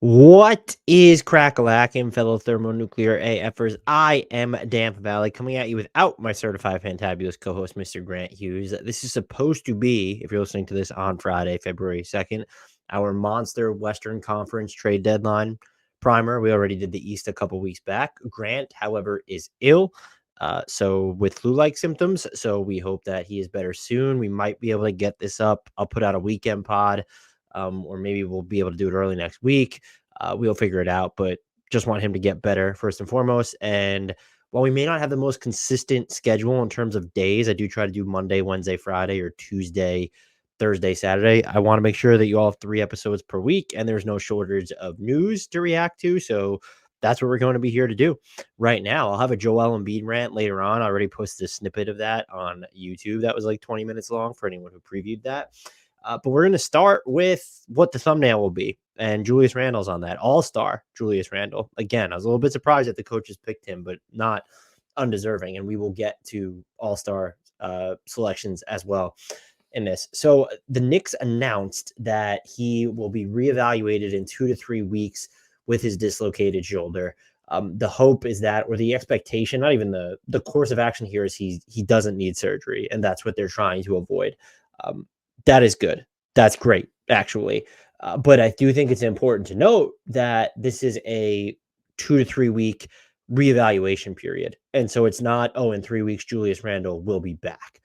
What is crack-a-lackin', fellow thermonuclear AFers? I am Damp Valley, coming at you without my certified fantabulous co-host, Mr. Grant Hughes. This is supposed to be, if you're listening to this on Friday, February 2nd, our monster Western Conference trade deadline primer. We already did the East a couple weeks back. Grant, however, is ill, so with flu-like symptoms, so we hope that he is better soon. We might be able to get this up. I'll put out a weekend pod, or maybe we'll be able to do it early next week. We'll figure it out, but just want him to get better first and foremost. And while we may not have the most consistent schedule in terms of days, I do try to do Monday, Wednesday, Friday, or Tuesday, Thursday, Saturday. I want to make sure that you all have 3 episodes per week and there's no shortage of news to react to. So that's what we're going to be here to do right now. I'll have a Joel Embiid rant later on. I already posted a snippet of that on YouTube. That was like 20 minutes long for anyone who previewed that. But we're going to start with what the thumbnail will be. And Julius Randle's on that. All-star Julius Randle. Again, I was a little bit surprised that the coaches picked him, but not undeserving. And we will get to all-star selections as well in this. So the Knicks announced that he will be reevaluated in 2 to 3 weeks with his dislocated shoulder. The hope is that, or the expectation, not even the course of action here, is he doesn't need surgery, and that's what they're trying to avoid. That is good. That's great, actually. But I do think it's important to note that this is a 2 to 3 week reevaluation period. And so it's not, oh, in 3 weeks, Julius Randle will be back.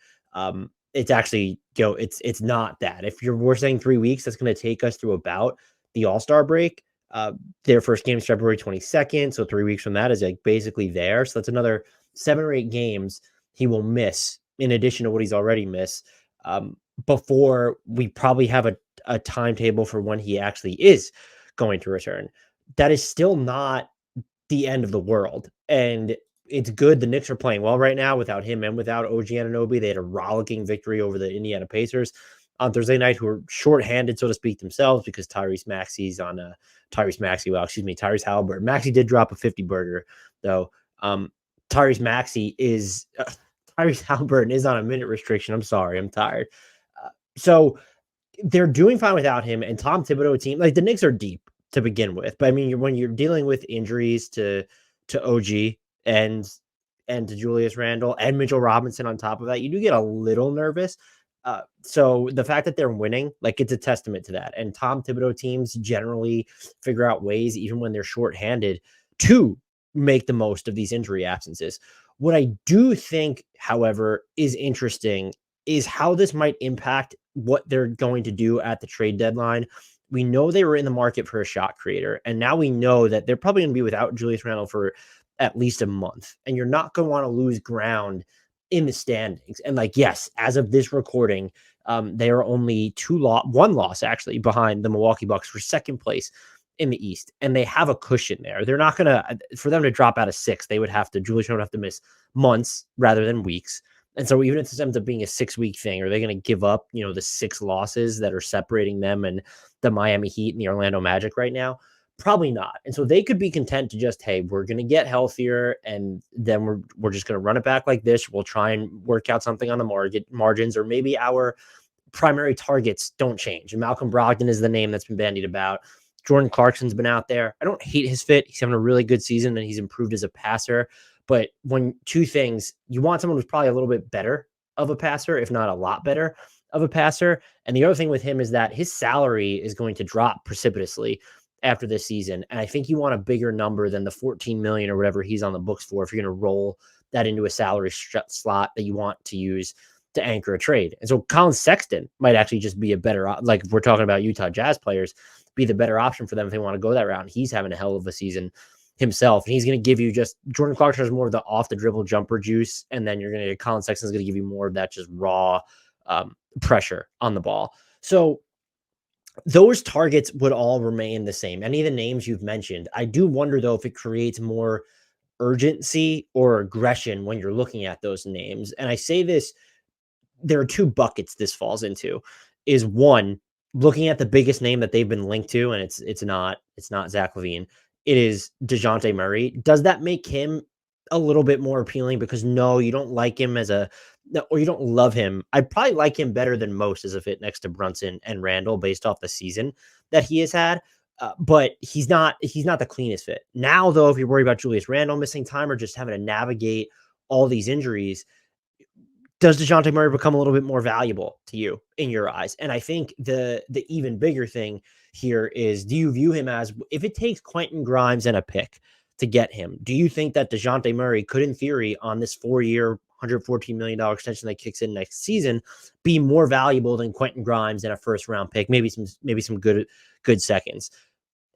It's actually, it's not that. If we're saying 3 weeks, that's going to take us through about the All-Star break. Their first game is February 22nd. So 3 weeks from that is like basically there. So that's another 7 or 8 games he will miss in addition to what he's already missed. Before we probably have a timetable for when he actually is going to return. That is still not the end of the world. And it's good. The Knicks are playing well right now without him and without OG Anunoby. They had a rollicking victory over the Indiana Pacers on Thursday night, who were shorthanded, so to speak, themselves because Tyrese Halliburton. Maxey did drop a 50-burger, though. Tyrese Halliburton is on a minute restriction. I'm sorry. I'm tired. So they're doing fine without him, and Tom Thibodeau team, like the Knicks are deep to begin with. But I mean, when you're dealing with injuries to OG and to Julius Randle and Mitchell Robinson on top of that, you do get a little nervous. So the fact that they're winning, like, it's a testament to that. And Tom Thibodeau teams generally figure out ways, even when they're shorthanded, to make the most of these injury absences. What I do think, however, is interesting is how this might impact what they're going to do at the trade deadline. We know they were in the market for a shot creator, and now we know that they're probably going to be without Julius Randle for at least a month, and you're not going to want to lose ground in the standings. And like, yes, as of this recording, they are only one loss actually behind the Milwaukee Bucks for second place in the East, and they have a cushion there. They're not going to, for them to drop out of 6, Julius Randle would have to miss months rather than weeks. And so even if this ends up being a 6-week thing, are they going to give up, the 6 losses that are separating them and the Miami Heat and the Orlando Magic right now? Probably not. And so they could be content to just, hey, we're going to get healthier, and then we're just going to run it back like this. We'll try and work out something on the margins, or maybe our primary targets don't change. And Malcolm Brogdon is the name that's been bandied about. Jordan Clarkson's been out there. I don't hate his fit. He's having a really good season, and he's improved as a passer. But when two things, you want someone who's probably a little bit better of a passer, if not a lot better of a passer. And the other thing with him is that his salary is going to drop precipitously after this season. And I think you want a bigger number than the 14 million or whatever he's on the books for, if you're going to roll that into a salary slot that you want to use to anchor a trade. And so Colin Sexton might actually just be a better, like if we're talking about Utah Jazz players, be the better option for them if they want to go that route. He's having a hell of a season himself, and he's going to give you just, Jordan Clarkson has more of the off the dribble jumper juice, and then you're going to, Colin Sexton is going to give you more of that just raw pressure on the ball. So those targets would all remain the same. Any of the names you've mentioned, I do wonder though if it creates more urgency or aggression when you're looking at those names. And I say this, there are 2 buckets this falls into. Is one, looking at the biggest name that they've been linked to, and it's not Zach LaVine. It is DeJounte Murray. Does that make him a little bit more appealing? Because no, you don't like him or you don't love him. I probably like him better than most as a fit next to Brunson and Randall based off the season that he has had. But he's not the cleanest fit. Now, though, if you're worried about Julius Randle missing time or just having to navigate all these injuries, does DeJounte Murray become a little bit more valuable to you in your eyes? And I think the even bigger thing here is, do you view him as, if it takes Quentin Grimes and a pick to get him, do you think that DeJounte Murray could, in theory, on this 4-year, $114 million extension that kicks in next season, be more valuable than Quentin Grimes and a first round pick, maybe some good seconds?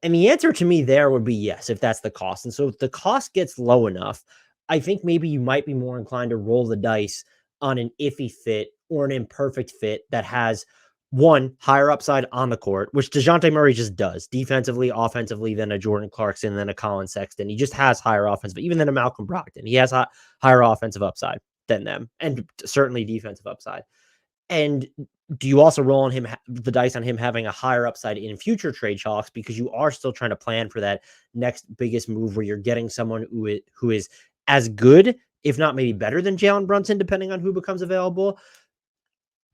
And the answer to me there would be yes, if that's the cost. And so if the cost gets low enough, I think maybe you might be more inclined to roll the dice on an iffy fit or an imperfect fit that has one higher upside on the court, which DeJounte Murray just does defensively, offensively than a Jordan Clarkson, than a Colin Sexton. He just has higher offensive, even than a Malcolm Brogdon. He has higher offensive upside than them, and certainly defensive upside. And do you also roll on him, the dice on him having a higher upside in future trade talks, because you are still trying to plan for that next biggest move where you're getting someone who is as good, if not maybe better than Jalen Brunson, depending on who becomes available?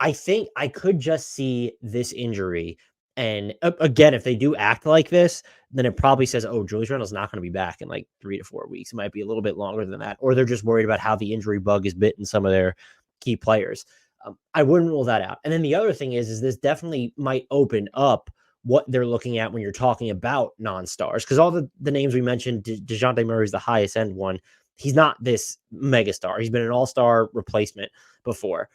I think I could just see this injury. And again, if they do act like this, then it probably says, oh, Julius Randle's not going to be back in like 3 to 4 weeks. It might be a little bit longer than that. Or they're just worried about how the injury bug is bitten some of their key players. I wouldn't rule that out. And then the other thing is this definitely might open up what they're looking at when you're talking about non-stars. Because all the names we mentioned, DeJounte Murray is the highest end one. He's not this megastar. He's been an all-star replacement before.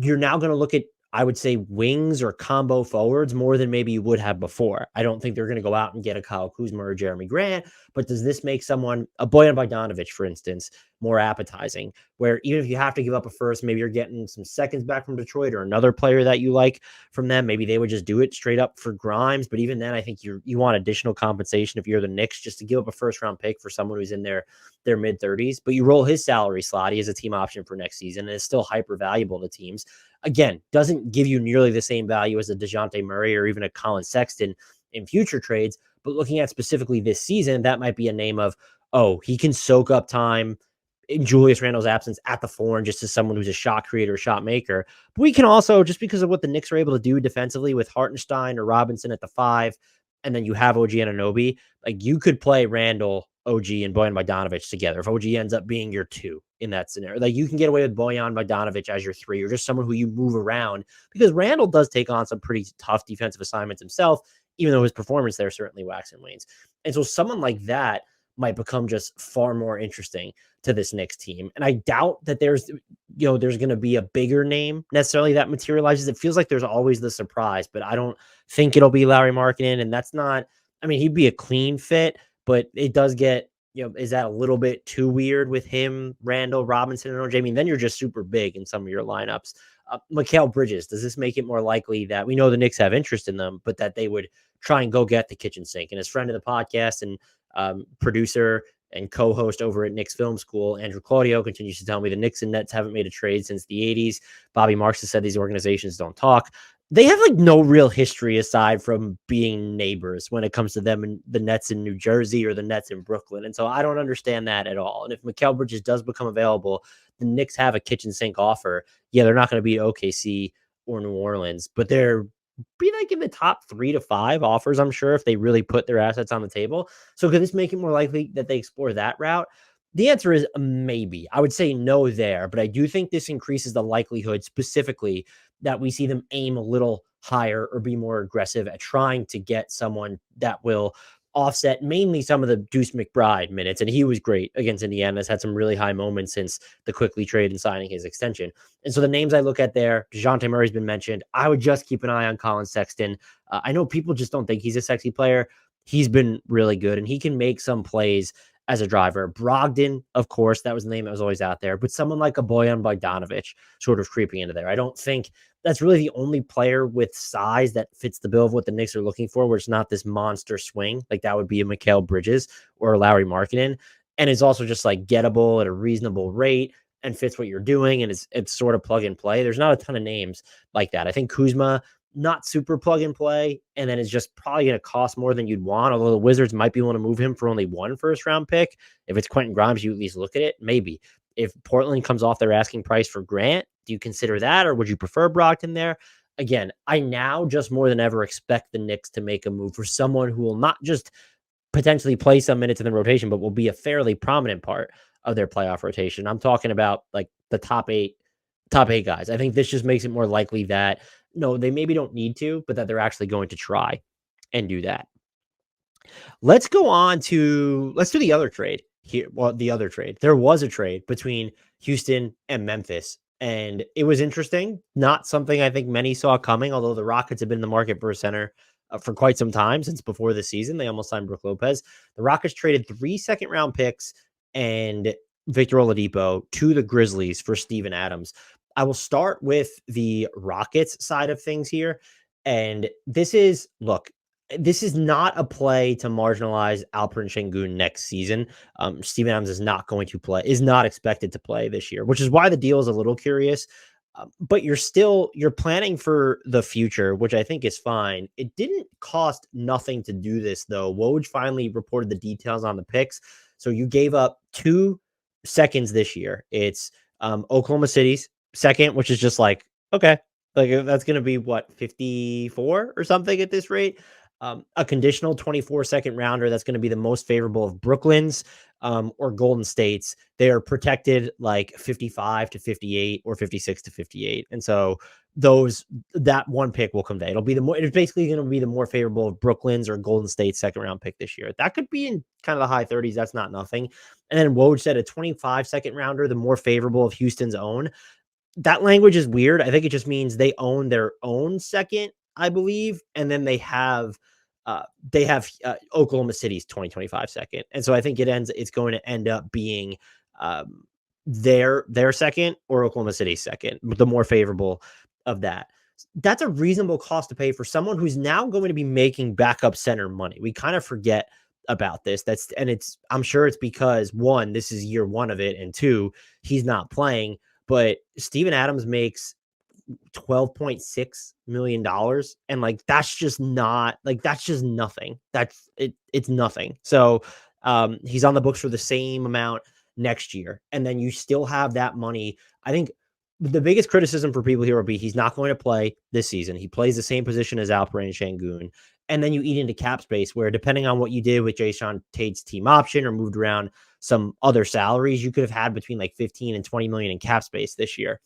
You're now going to look at, I would say, wings or combo forwards more than maybe you would have before. I don't think they're going to go out and get a Kyle Kuzma or Jeremy Grant, but does this make someone, a Bojan Bogdanovic, for instance, more appetizing, where even if you have to give up a first, maybe you're getting some seconds back from Detroit or another player that you like from them. Maybe they would just do it straight up for Grimes. But even then, I think you want additional compensation if you're the Knicks, just to give up a first round pick for someone who's in their mid 30s. But you roll his salary slot. He has a team option for next season and is still hyper valuable to teams. Again, doesn't give you nearly the same value as a DeJounte Murray or even a Colin Sexton in future trades. But looking at specifically this season, that might be a name of, oh, he can soak up time in Julius Randle's absence at the 4, and just as someone who's a shot creator, shot maker. But we can also, just because of what the Knicks are able to do defensively with Hartenstein or Robinson at the 5, and then you have OG Anunoby, like you could play Randle, OG, and Bojan Bogdanovic together if OG ends up being your 2 in that scenario. Like you can get away with Bojan Bogdanovic as your 3, or just someone who you move around, because Randle does take on some pretty tough defensive assignments himself, even though his performance there certainly wax and wanes. And so someone like that might become just far more interesting to this Knicks team. And I doubt that there's going to be a bigger name necessarily that materializes. It feels like there's always the surprise, but I don't think it'll be Lauri Markkanen. And that's not, I mean, he'd be a clean fit, but it does get, is that a little bit too weird with him, Randall, Robinson, and OJ? I mean, then you're just super big in some of your lineups. Mikal Bridges, does this make it more likely that we know the Knicks have interest in them, but that they would try and go get the kitchen sink? And as friend of the podcast and producer and co-host over at Knicks Film School, Andrew Claudio, continues to tell me the Knicks and Nets haven't made a trade since the 80s. Bobby Marks has said these organizations don't talk. They have like no real history aside from being neighbors when it comes to them and the Nets in New Jersey or the Nets in Brooklyn. And so I don't understand that at all. And if Mikal Bridges does become available, the Knicks have a kitchen sink offer. Yeah, they're not going to be OKC or New Orleans, but they're be like in the top 3 to 5 offers, I'm sure, if they really put their assets on the table. So could this make it more likely that they explore that route? The answer is maybe. I would say no there, but I do think this increases the likelihood specifically that we see them aim a little higher or be more aggressive at trying to get someone that will offset mainly some of the Deuce McBride minutes. And he was great against Indiana. Has had some really high moments since the quickly trade and signing his extension. And so the names I look at there, DeJounte Murray's been mentioned. I would just keep an eye on Colin Sexton. I know people just don't think he's a sexy player. He's been really good, and he can make some plays as a driver. Brogdon, of course, that was the name that was always out there, but someone like a Bojan Bogdanovic sort of creeping into there. I don't think that's really the only player with size that fits the bill of what the Knicks are looking for, where it's not this monster swing. Like that would be a Mikal Bridges or a Lauri Markkanen. And it's also just like gettable at a reasonable rate and fits what you're doing. And it's sort of plug and play. There's not a ton of names like that. I think Kuzma, not super plug and play, and then it's just probably going to cost more than you'd want, although the Wizards might be willing to move him for only 1 first round pick. If it's Quentin Grimes, you at least look at it, maybe. If Portland comes off their asking price for Grant, do you consider that, or would you prefer Brogdon there? again, I now just more than ever expect the Knicks to make a move for someone who will not just potentially play some minutes in the rotation, but will be a fairly prominent part of their playoff rotation. I'm talking about like the top eight guys. I think this just makes it more likely that no, they maybe don't need to, but that they're actually going to try and do that. Let's do the other trade here. Well, the other trade. There was a trade between Houston and Memphis, and it was interesting. Not something I think many saw coming, although the Rockets have been in the market for a center for quite some time since before the season. They almost signed Brook Lopez. The Rockets traded 3 second-round picks and Victor Oladipo to the Grizzlies for Steven Adams. I will start with the Rockets side of things here. And this is not a play to marginalize Alperen Şengün next season. Steven Adams is not expected to play this year, which is why the deal is a little curious. But you're planning for the future, which I think is fine. It didn't cost nothing to do this, though. Woj finally reported the details on the picks. So you gave up 2 seconds this year. It's Oklahoma City's second, which is just like, okay, like that's going to be what, 54 or something at this rate. A conditional 24 second rounder that's going to be the most favorable of Brooklyn's or Golden State's. They're protected like 55 to 58 or 56 to 58. And so that one pick will come down. It's basically going to be the more favorable of Brooklyn's or Golden State's second round pick this year. That could be in kind of the high 30s. That's not nothing. And then Woj said a 25 second rounder, the more favorable of Houston's own. That language is weird. I think it just means they own their own second, I believe, and then they have Oklahoma City's 2025 second. And so I think it's going to end up being their second or Oklahoma City's second, the more favorable of that. That's a reasonable cost to pay for someone who's now going to be making backup center money. We kind of forget about this. I'm sure it's because one, this is year one of it, and two, he's not playing. But Steven Adams makes $12.6 million. And like, that's just nothing. It's nothing. So he's on the books for the same amount next year. And then you still have that money. I think the biggest criticism for people here will be he's not going to play this season. He plays the same position as Alperen Şengün. And then you eat into cap space where, depending on what you did with Jae'Sean Tate's team option or moved around some other salaries, you could have had between like 15 and 20 million in cap space this year.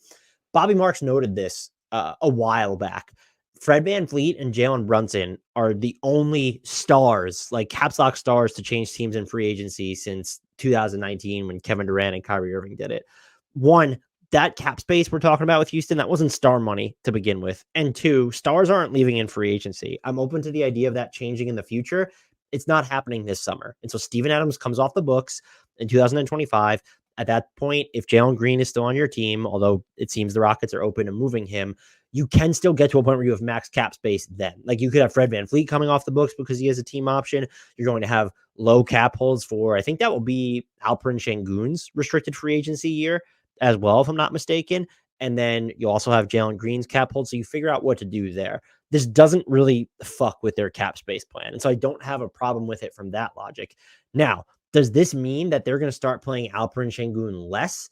Bobby Marks noted this a while back. Fred VanVleet and Jalen Brunson are the only stars, like caps lock stars, to change teams in free agency since 2019 when Kevin Durant and Kyrie Irving did it. One, that cap space we're talking about with Houston, that wasn't star money to begin with. And two, stars aren't leaving in free agency. I'm open to the idea of that changing in the future. It's not happening this summer. And so Steven Adams comes off the books in 2025. At that point, if Jalen Green is still on your team, although it seems the Rockets are open to moving him, you can still get to a point where you have max cap space then. Like, you could have Fred VanVleet coming off the books because he has a team option. You're going to have low cap holds for, I think that will be Alperen Şengün's restricted free agency year as well, if I'm not mistaken. And then you also have Jalen Green's cap hold. So you figure out what to do there. This doesn't really fuck with their cap space plan. And so I don't have a problem with it from that logic. Now, does this mean that they're going to start playing Alperen Şengün less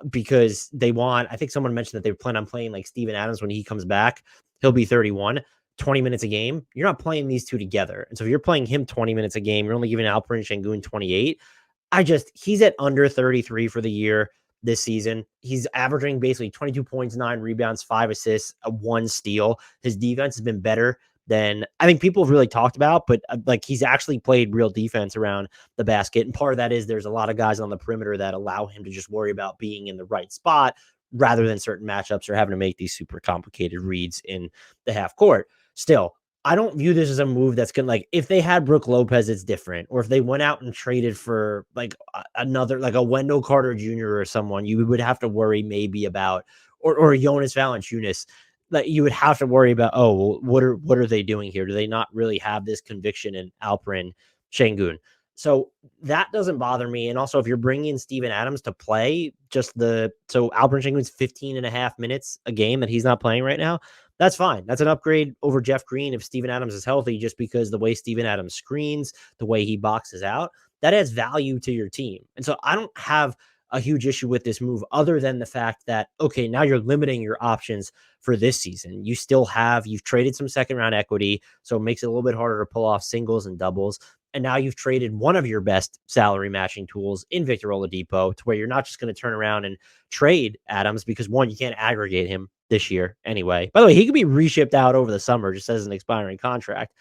because they want, I think someone mentioned that they plan on playing like Steven Adams when he comes back. He'll be 31, 20 minutes a game. You're not playing these two together. And so if you're playing him 20 minutes a game, you're only giving Alperen Şengün 28. He's at under 33 for the year this season. He's averaging basically 22 points, 9 rebounds, 5 assists, 1 steal. His defense has been better than I think people have really talked about, but like, he's actually played real defense around the basket. And part of that is there's a lot of guys on the perimeter that allow him to just worry about being in the right spot rather than certain matchups or having to make these super complicated reads in the half court. Still, I don't view this as a move that's going to, like, if they had Brook Lopez, it's different. Or if they went out and traded for like another, like a Wendell Carter Jr. or someone, you would have to worry maybe about, or Jonas Valanciunas, that you would have to worry about, oh, well, what are they doing here? Do they not really have this conviction in Alperen Şengün? So that doesn't bother me. And also, if you're bringing in Steven Adams to play so Alperen Şengün's 15 and a half minutes a game that he's not playing right now, that's fine. That's an upgrade over Jeff Green if Steven Adams is healthy, just because the way Steven Adams screens, the way he boxes out, that adds value to your team. And so I don't have a huge issue with this move other than the fact that, okay, now you're limiting your options for this season. You've traded some second round equity, so it makes it a little bit harder to pull off singles and doubles. And now you've traded one of your best salary matching tools in Victor Oladipo to where you're not just going to turn around and trade Adams because, one, you can't aggregate him this year anyway. By the way, he could be reshipped out over the summer just as an expiring contract.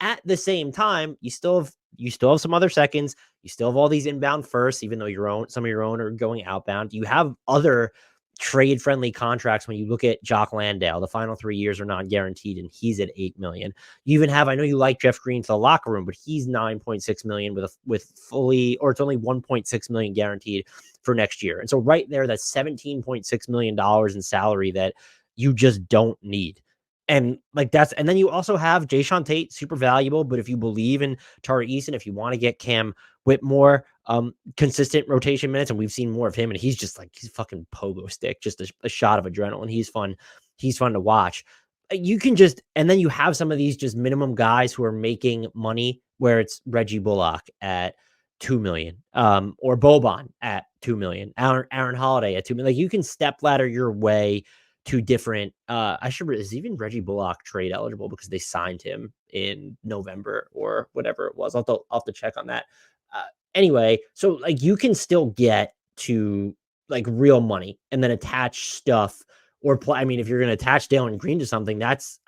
At the same time, you still have some other seconds. You still have all these inbound firsts, even though some of your own are going outbound. You have other trade-friendly contracts when you look at Jock Landale. The final 3 years are non-guaranteed, and he's at $8 million. You even have, I know you like Jeff Green to the locker room, but he's $9.6 million with fully, or it's only $1.6 million guaranteed for next year. And so right there, that's $17.6 million in salary that you just don't need. And and then you also have Jayshawn Tate, super valuable. But if you believe in Tari Eason, if you want to get Cam Whitmore consistent rotation minutes, and we've seen more of him, and he's fucking pogo stick, just a shot of adrenaline. He's fun to watch. You can and then you have some of these just minimum guys who are making money, where it's Reggie Bullock at $2 million, or Boban at $2 million, Aaron Holiday at $2 million. Like, you can step ladder your way to different. Is even Reggie Bullock trade eligible because they signed him in November or whatever it was. I'll have to check on that. Anyway, so like, you can still get to like real money and then attach stuff or play. I mean, if you're going to attach Jalen Green to something, that's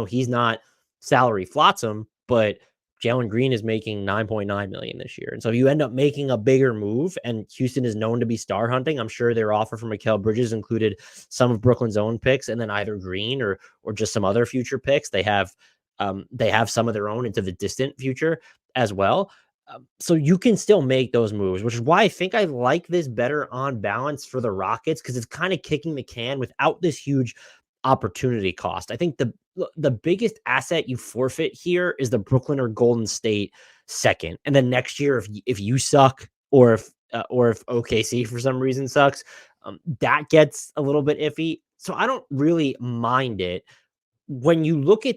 he's not salary flotsam, but Jalen Green is making $9.9 million this year. And so if you end up making a bigger move, and Houston is known to be star hunting, I'm sure their offer for Mikal Bridges included some of Brooklyn's own picks and then either Green or just some other future picks. They have some of their own into the distant future as well. So you can still make those moves, which is why I think I like this better on balance for the Rockets, because it's kind of kicking the can without this huge opportunity cost. I think the biggest asset you forfeit here is the Brooklyn or Golden State second. And then next year, if you suck, or if OKC for some reason sucks, that gets a little bit iffy. So I don't really mind it. When you look at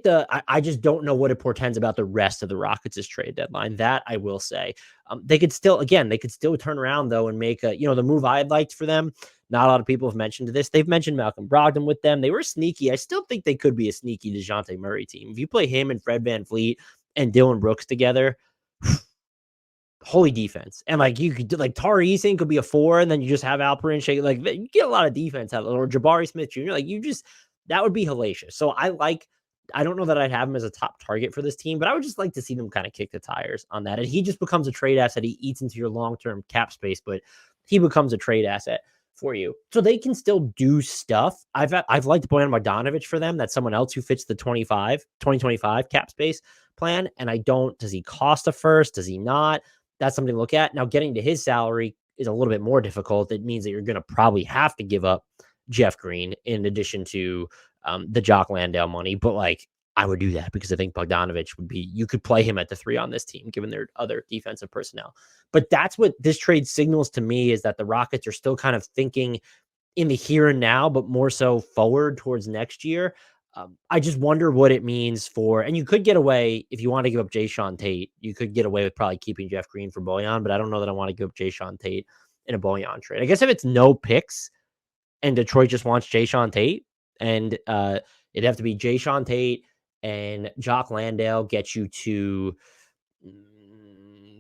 I just don't know what it portends about the rest of the Rockets' trade deadline. That I will say. They could still turn around though and make the move I'd liked for them. Not a lot of people have mentioned this. They've mentioned Malcolm Brogdon with them. They were sneaky. I still think they could be a sneaky DeJounte Murray team. If you play him and Fred VanVleet and Dylan Brooks together, holy defense. And like, you could do like Tari Eason could be a 4, and then you just have Alperen Shake. Like, you get a lot of defense out of it, or Jabari Smith Jr. Like, that would be hellacious. So I don't know that I'd have him as a top target for this team, but I would just like to see them kind of kick the tires on that. And he just becomes a trade asset. He eats into your long-term cap space, but he becomes a trade asset for you. So they can still do stuff. I've liked Bojan Bogdanovic for them. That's someone else who fits the 2025 cap space plan. And does he cost a first? Does he not? That's something to look at. Now, getting to his salary is a little bit more difficult. It means that you're going to probably have to give up Jeff Green in addition to the Jock Landale money. But like, I would do that because I think Bogdanovic you could play him at the 3 on this team, given their other defensive personnel. But that's what this trade signals to me, is that the Rockets are still kind of thinking in the here and now, but more so forward towards next year. I just wonder what it means and you could get away, if you want to give up Jayshawn Tate, you could get away with probably keeping Jeff Green for Bojan, but I don't know that I want to give up Jayshawn Tate in a Bojan trade. I guess if it's no picks and Detroit just wants Jayshawn Tate, and it'd have to be Jayshawn Tate and Jock Landale get you to,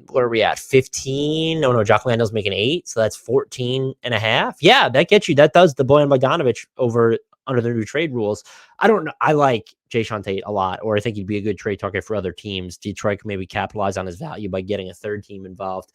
what are we at? 15? No, Jock Landale's making 8. So that's 14.5. Yeah, that does the Bojan Bogdanovic over under the new trade rules. I don't know. I like Jayshawn Tate a lot, or I think he'd be a good trade target for other teams. Detroit can maybe capitalize on his value by getting a third team involved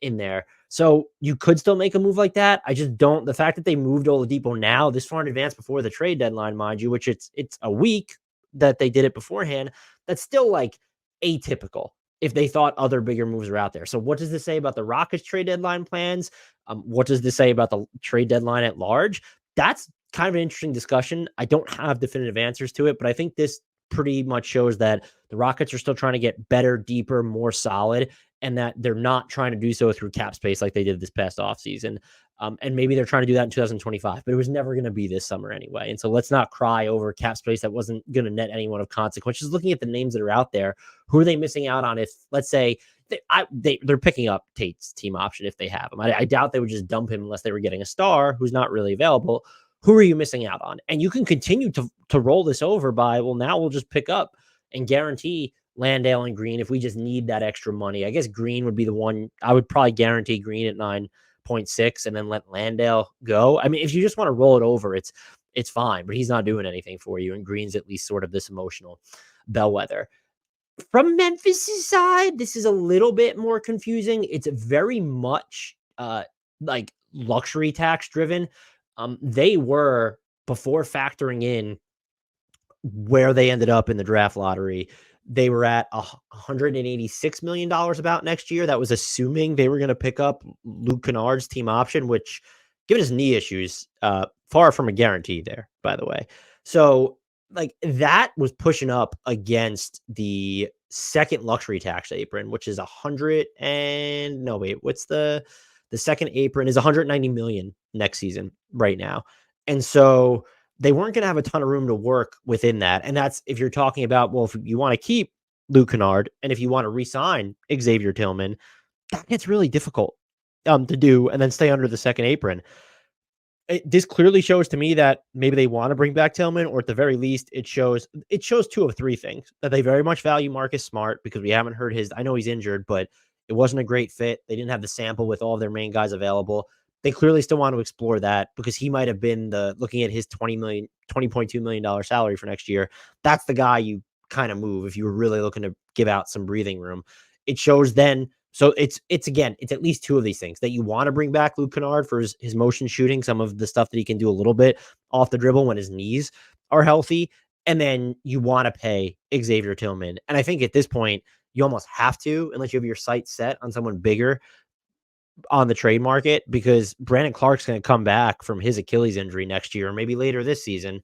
in there. So you could still make a move like that. I just don't. The fact that they moved Oladipo now, this far in advance before the trade deadline, mind you, which it's a week that they did it beforehand, that's still like atypical if they thought other bigger moves are out there. So what does this say about the Rockets trade deadline plans? What does this say about the trade deadline at large? That's kind of an interesting discussion. I don't have definitive answers to it, but I think this pretty much shows that the Rockets are still trying to get better, deeper, more solid, and that they're not trying to do so through cap space like they did this past offseason. And maybe they're trying to do that in 2025, but it was never going to be this summer anyway. And so let's not cry over cap space that wasn't going to net anyone of consequence. Just looking at the names that are out there, who are they missing out on? If, let's say, they're picking up Tate's team option if they have him. I doubt they would just dump him unless they were getting a star who's not really available. Who are you missing out on? And you can continue to roll this over by, well, now we'll just pick up and guarantee Landale and Green if we just need that extra money. I guess Green would be the one. I would probably guarantee Green at 9.6 and then let Landale go. I mean, if you just want to roll it over, it's fine, but he's not doing anything for you. And Green's at least sort of this emotional bellwether. From Memphis' side, this is a little bit more confusing. It's very much like luxury tax driven. They were, before factoring in where they ended up in the draft lottery, they were at $186 million about next year. That was assuming they were going to pick up Luke Kennard's team option, which, given his knee issues, far from a guarantee there, by the way. So like that was pushing up against the second luxury tax apron, which is what's the second apron is 190 million next season right now. And so they weren't going to have a ton of room to work within that. And that's if you're talking about, well, if you want to keep Luke Kennard and if you want to re-sign Xavier Tillman, that gets really difficult to do and then stay under the second apron. This clearly shows to me that maybe they want to bring back Tillman, or at the very least, it shows two of three things: that they very much value Marcus Smart because we haven't heard his. I know he's injured, but it wasn't a great fit. They didn't have the sample with all of their main guys available. They clearly still want to explore that because he might have been looking at his $20.2 million salary for next year. That's the guy you kind of move if you were really looking to give out some breathing room. It shows then. So it's at least two of these things: that you want to bring back Luke Kennard for his motion shooting, some of the stuff that he can do a little bit off the dribble when his knees are healthy. And then you want to pay Xavier Tillman. And I think at this point, you almost have to, unless you have your sights set on someone bigger on the trade market, because Brandon Clark's going to come back from his Achilles injury next year, or maybe later this season.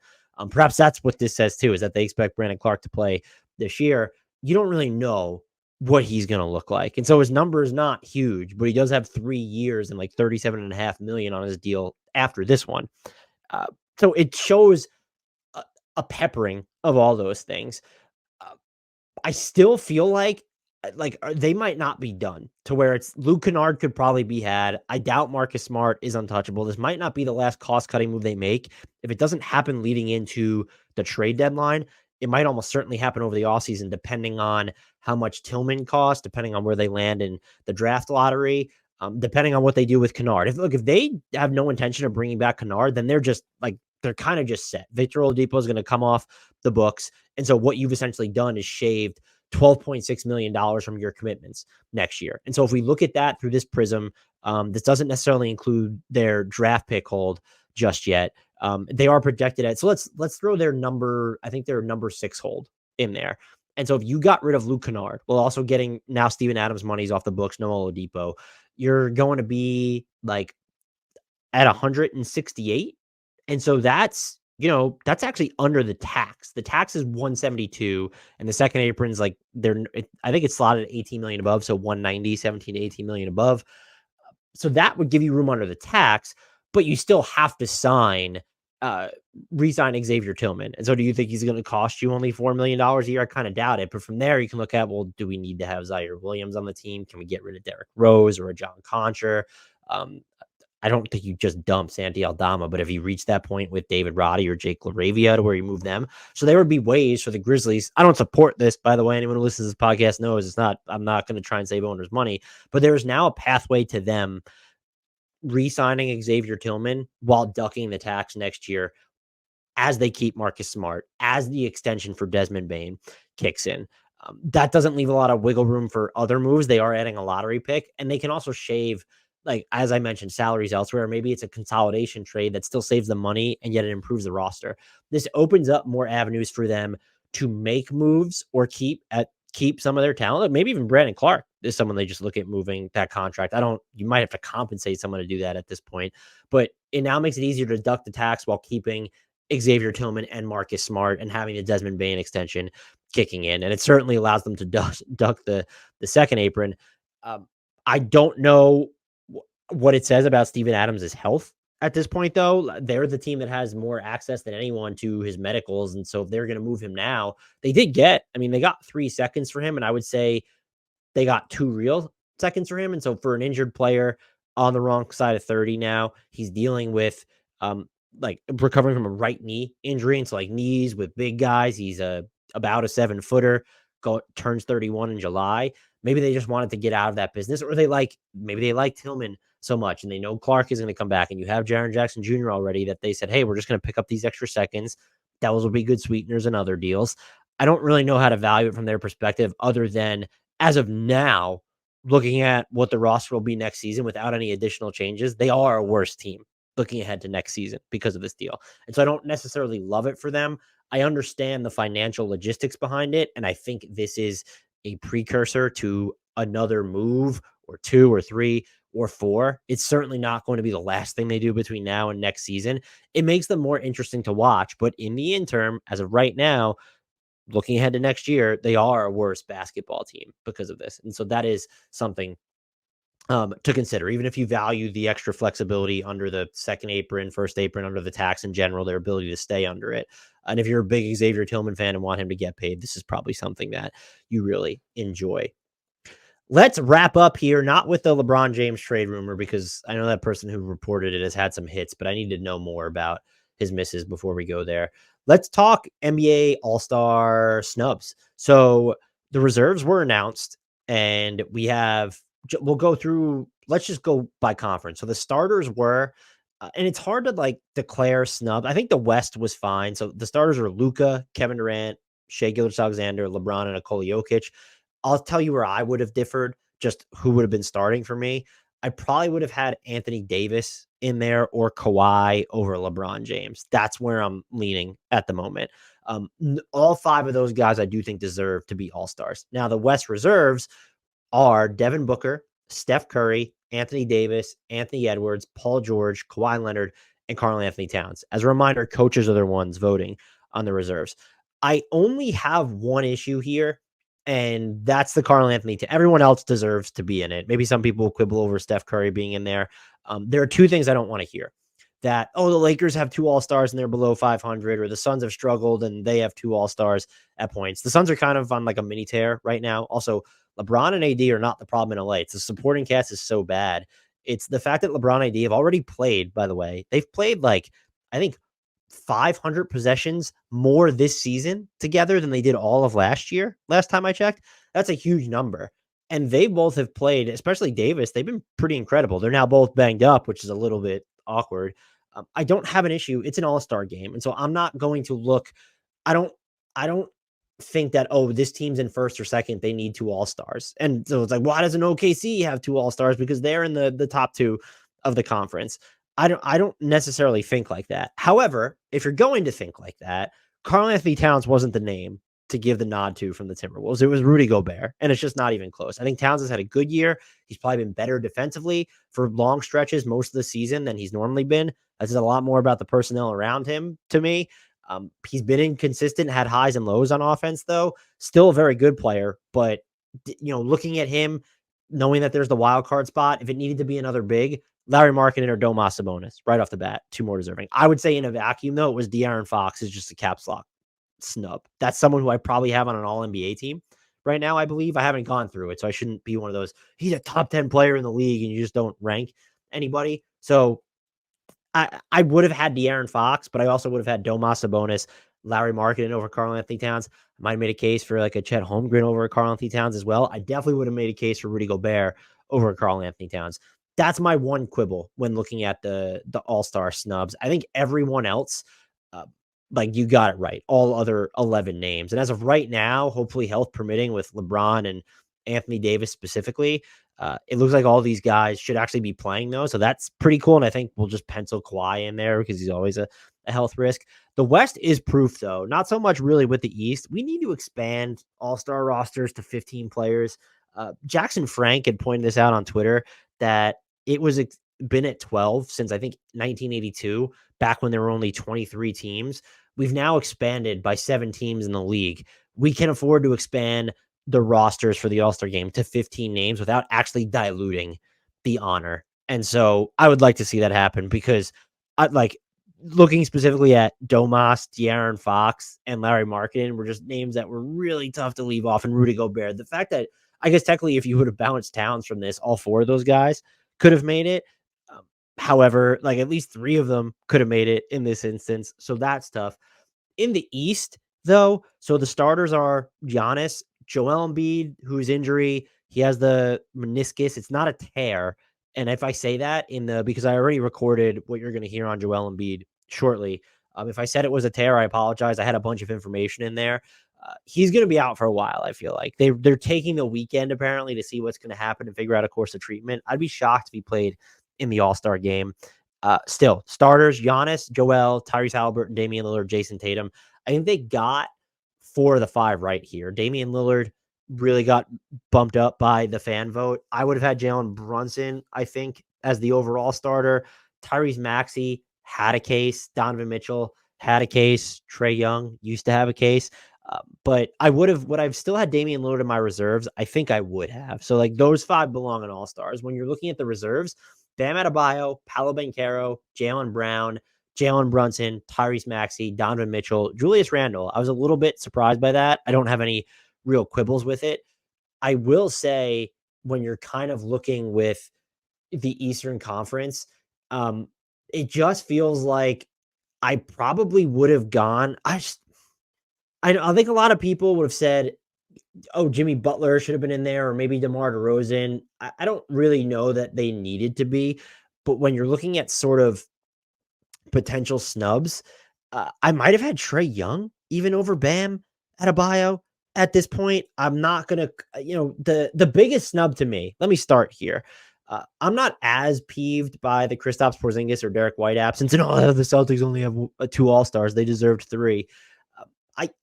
Perhaps that's what this says too, is that they expect Brandon Clark to play this year. You don't really know what he's going to look like. And so his number is not huge, but he does have 3 years and like 37.5 million on his deal after this one. So it shows a peppering of all those things. I still feel like they might not be done to where it's Luke Kennard could probably be had. I doubt Marcus Smart is untouchable. This might not be the last cost-cutting move they make. If it doesn't happen leading into the trade deadline, it might almost certainly happen over the offseason, depending on how much Tillman costs, depending on where they land in the draft lottery, depending on what they do with Kennard. If they have no intention of bringing back Kennard, then they're kind of just set. Victor Oladipo is going to come off the books. And so what you've essentially done is shaved $12.6 million from your commitments next year. And so if we look at that through this prism, this doesn't necessarily include their draft pick hold just yet. They are projected at, so let's throw their number, I think their number 6 hold in there. And so if you got rid of Luke Kennard, while also getting now Steven Adams money's off the books, no Oladipo, you're going to be like at 168. And so that's actually under the tax. The tax is 172 and the second apron's like I think it's slotted at 18 million above. So 190, 17 to 18 million above. So that would give you room under the tax, but you still have to re-sign Xavier Tillman. And so do you think he's going to cost you only $4 million a year? I kind of doubt it. But from there, you can look at, well, do we need to have Zaire Williams on the team? Can we get rid of Derrick Rose or a John Concher? I don't think you just dump Santi Aldama, but if you reach that point with David Roddy or Jake LaRavia to where you move them, so there would be ways for the Grizzlies. I don't support this, by the way. Anyone who listens to this podcast knows I'm not going to try and save owners money, but there is now a pathway to them re-signing Xavier Tillman while ducking the tax next year as they keep Marcus Smart, as the extension for Desmond Bane kicks in. That doesn't leave a lot of wiggle room for other moves. They are adding a lottery pick, and they can also shave, like, as I mentioned, salaries elsewhere. Maybe it's a consolidation trade that still saves them money and yet it improves the roster. This opens up more avenues for them to make moves or keep some of their talent. Maybe even Brandon Clark is someone they just look at moving that contract. You might have to compensate someone to do that at this point, but it now makes it easier to duck the tax while keeping Xavier Tillman and Marcus Smart and having the Desmond Bane extension kicking in. And it certainly allows them to duck the second apron. I don't know what it says about Steven Adams' health at this point, though. They're the team that has more access than anyone to his medicals. And so if they're going to move him now, they got 3 seconds for him. And I would say they got 2 real seconds for him. And so for an injured player on the wrong side of 30 now, he's dealing with like recovering from a right knee injury. And so like knees with big guys, he's about a 7-footer, turns 31 in July. Maybe they just wanted to get out of that business, or maybe they like Tillman so much and they know Clark is going to come back, and you have Jaren Jackson Jr. already, that they said, hey, we're just going to pick up these extra seconds. Those will be good sweeteners and other deals. I don't really know how to value it from their perspective, other than as of now, looking at what the roster will be next season without any additional changes, they are a worse team looking ahead to next season because of this deal. And so I don't necessarily love it for them. I understand the financial logistics behind it, and I think this is a precursor to another move or 2 or 3 or 4. It's certainly not going to be the last thing they do between now and next season. It makes them more interesting to watch, but in the interim, as of right now, looking ahead to next year, they are a worse basketball team because of this. And so that is something to consider, even if you value the extra flexibility under the second apron, first apron, under the tax in general, their ability to stay under it. And if you're a big Xavier Tillman fan and want him to get paid, this is probably something that you really enjoy. Let's wrap up here, not with the LeBron James trade rumor, because I know that person who reported it has had some hits, but I need to know more about his misses before we go there. Let's talk NBA All-Star snubs. So the reserves were announced, and we'll go through, let's just go by conference. So the starters were, and it's hard to like declare snubs. I think the West was fine. So the starters are Luka, Kevin Durant, Shai Gilgeous-Alexander, LeBron, and Nikola Jokic. I'll tell you where I would have differed, just who would have been starting for me. I probably would have had Anthony Davis in there or Kawhi over LeBron James. That's where I'm leaning at the moment. All 5 of those guys I do think deserve to be all-stars. Now, the West reserves are Devin Booker, Steph Curry, Anthony Davis, Anthony Edwards, Paul George, Kawhi Leonard, and Karl-Anthony Towns. As a reminder, coaches are the ones voting on the reserves. I only have one issue here, and that's the Karl-Anthony. Everyone else deserves to be in it. Maybe some people quibble over Steph Curry being in there. There are 2 things I don't want to hear. That, the Lakers have 2 all-stars and they're below 500, or the Suns have struggled and they have 2 all-stars at points. The Suns are kind of on like a mini tear right now. Also, LeBron and AD are not the problem in LA. It's the supporting cast is so bad. It's the fact that LeBron and AD have already played, by the way. They've played like, I think, 500 possessions more this season together than they did all of last year. Last time I checked, that's a huge number. And they both have played, especially Davis. They've been pretty incredible. They're now both banged up, which is a little bit awkward. I don't have an issue. It's an all-star game. And so I'm not going to look, I don't think that, this team's in first or second, they need 2 all-stars. And so it's like, why doesn't OKC have 2 all-stars? Because they're in the top 2 of the conference. I don't necessarily think like that. However, if you're going to think like that, Karl-Anthony Towns wasn't the name to give the nod to from the Timberwolves. It was Rudy Gobert, and it's just not even close. I think Towns has had a good year. He's probably been better defensively for long stretches most of the season than he's normally been. That says a lot more about the personnel around him to me. He's been inconsistent, had highs and lows on offense, though. Still a very good player, but looking at him, knowing that there's the wild card spot, if it needed to be another big, Larry Markkinen or Domas Sabonis right off the bat, 2 more deserving. I would say in a vacuum, though, it was De'Aaron Fox is just a caps lock snub. That's someone who I probably have on an all-NBA team right now, I believe. I haven't gone through it, so I shouldn't be one of those, he's a top 10 player in the league and you just don't rank anybody. So I would have had De'Aaron Fox, but I also would have had Domas Sabonis, Larry Markkinen over Karl-Anthony Towns. I might have made a case for like a Chet Holmgren over Karl-Anthony Towns as well. I definitely would have made a case for Rudy Gobert over Karl-Anthony Towns. That's my one quibble when looking at the all-star snubs. I think everyone else, you got it right. All other 11 names. And as of right now, hopefully health permitting with LeBron and Anthony Davis specifically, it looks like all these guys should actually be playing though. So that's pretty cool. And I think we'll just pencil Kawhi in there because he's always a health risk. The West is proof though. Not so much really with the East. We need to expand all-star rosters to 15 players. Jackson Frank had pointed this out on Twitter that it was been at 12 since I think 1982, back when there were only 23 teams. We've now expanded by 7 teams in the league. We can afford to expand the rosters for the All-Star game to 15 names without actually diluting the honor. And so I would like to see that happen because looking specifically at Domas, De'Aaron Fox, and Larry Markkinen were just names that were really tough to leave off, and Rudy Gobert. The fact that I guess technically, if you would have bounced Towns from this, all 4 of those guys could have made it. Um, However, like at least 3 of them could have made it in this instance. So that's tough. In the East, though, so the starters are Giannis, Joel Embiid, whose injury, he has the meniscus. It's not a tear. And if I say that in the, because I already recorded what you're going to hear on Joel Embiid shortly. If I said it was a tear, I apologize. I had a bunch of information in there. He's going to be out for a while. I feel like they're taking the weekend apparently to see what's going to happen and figure out a course of treatment. I'd be shocked if he played in the All-Star game. Still, starters, Giannis, Joel, Tyrese Halliburton, Damian Lillard, Jason Tatum. I think they got 4 of the 5 right here. Damian Lillard really got bumped up by the fan vote. I would have had Jalen Brunson, I think, as the overall starter. Tyrese Maxey had a case. Donovan Mitchell had a case. Trae Young used to have a case. But would I've still had Damian Lillard in my reserves? I think I would have. So like those 5 belong in All-Stars. When you're looking at the reserves, Bam Adebayo, Paolo Banchero, Jaylen Brown, Jalen Brunson, Tyrese Maxey, Donovan Mitchell, Julius Randle. I was a little bit surprised by that. I don't have any real quibbles with it. I will say when you're kind of looking with the Eastern Conference, it just feels like I probably would have gone. I think a lot of people would have said, "Oh, Jimmy Butler should have been in there," or maybe DeMar DeRozan. I don't really know that they needed to be, but when you're looking at sort of potential snubs, I might have had Trae Young even over Bam Adebayo at this point. I'm not gonna, the biggest snub to me. Let me start here. I'm not as peeved by the Kristaps Porzingis or Derek White absence, and the Celtics only have 2 All Stars. They deserved 3.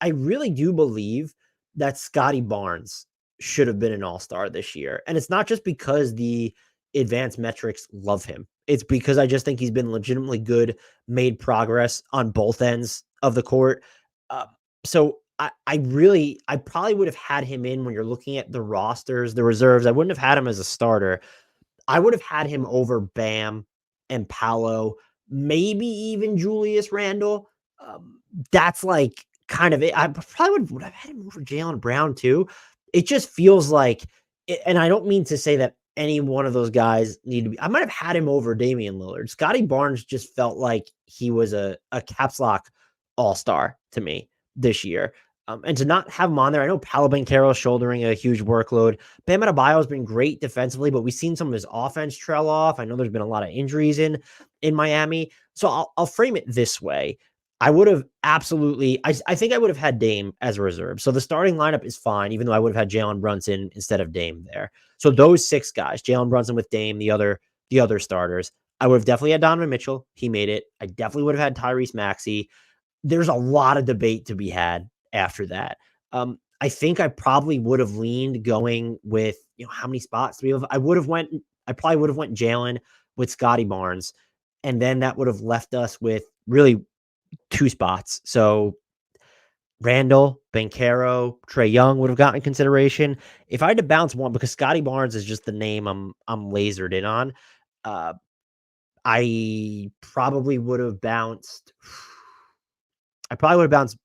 I really do believe that Scotty Barnes should have been an All-Star this year. And it's not just because the advanced metrics love him. It's because I just think he's been legitimately good, made progress on both ends of the court. Uh, I probably would have had him in when you're looking at the rosters, the reserves. I wouldn't have had him as a starter. I would have had him over Bam and Paolo, maybe even Julius Randle. That's like kind of it. I probably would have had him over Jaylen Brown too. It just feels like, and I don't mean to say that any one of those guys need to be. I might have had him over Damian Lillard. Scotty Barnes just felt like he was a caps lock all-star to me this year. And to not have him on there, I know Paolo Banchero is shouldering a huge workload. Bam Adebayo has been great defensively, but we've seen some of his offense trail off. I know there's been a lot of injuries in Miami. So I'll frame it this way. I would have absolutely, I think I would have had Dame as a reserve. So the starting lineup is fine, even though I would have had Jalen Brunson instead of Dame there. So those 6 guys, Jalen Brunson with Dame, the other starters, I would have definitely had Donovan Mitchell. He made it. I definitely would have had Tyrese Maxey. There's a lot of debate to be had after that. I think I probably would have leaned going with, how many spots? 3 of I probably would have went Jalen with Scotty Barnes. And then that would have left us with really 2 spots. So Randall, Banchero, Trae Young would have gotten consideration. If I had to bounce one, because Scotty Barnes is just the name I'm lasered in on, uh, I probably would have bounced. I probably would have bounced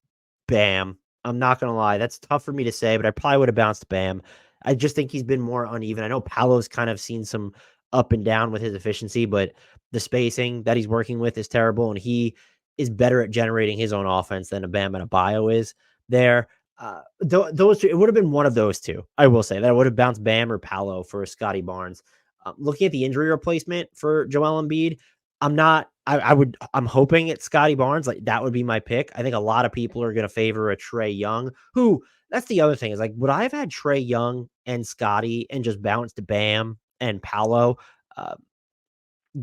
Bam. I'm not gonna lie, that's tough for me to say, but I probably would have bounced Bam. I just think he's been more uneven. I know Paolo's kind of seen some up and down with his efficiency, but the spacing that he's working with is terrible, and he is better at generating his own offense than a Bam and a Bio is there. Those two, it would have been one of those 2. I will say that I would have bounced Bam or Paolo for Scotty Barnes. Looking at the injury replacement for Joel Embiid, I'm not. I'm hoping it's Scotty Barnes. Like that would be my pick. I think a lot of people are going to favor a Trae Young. Who? That's the other thing is like, would I have had Trae Young and Scotty and just bounced Bam and Paolo? Uh,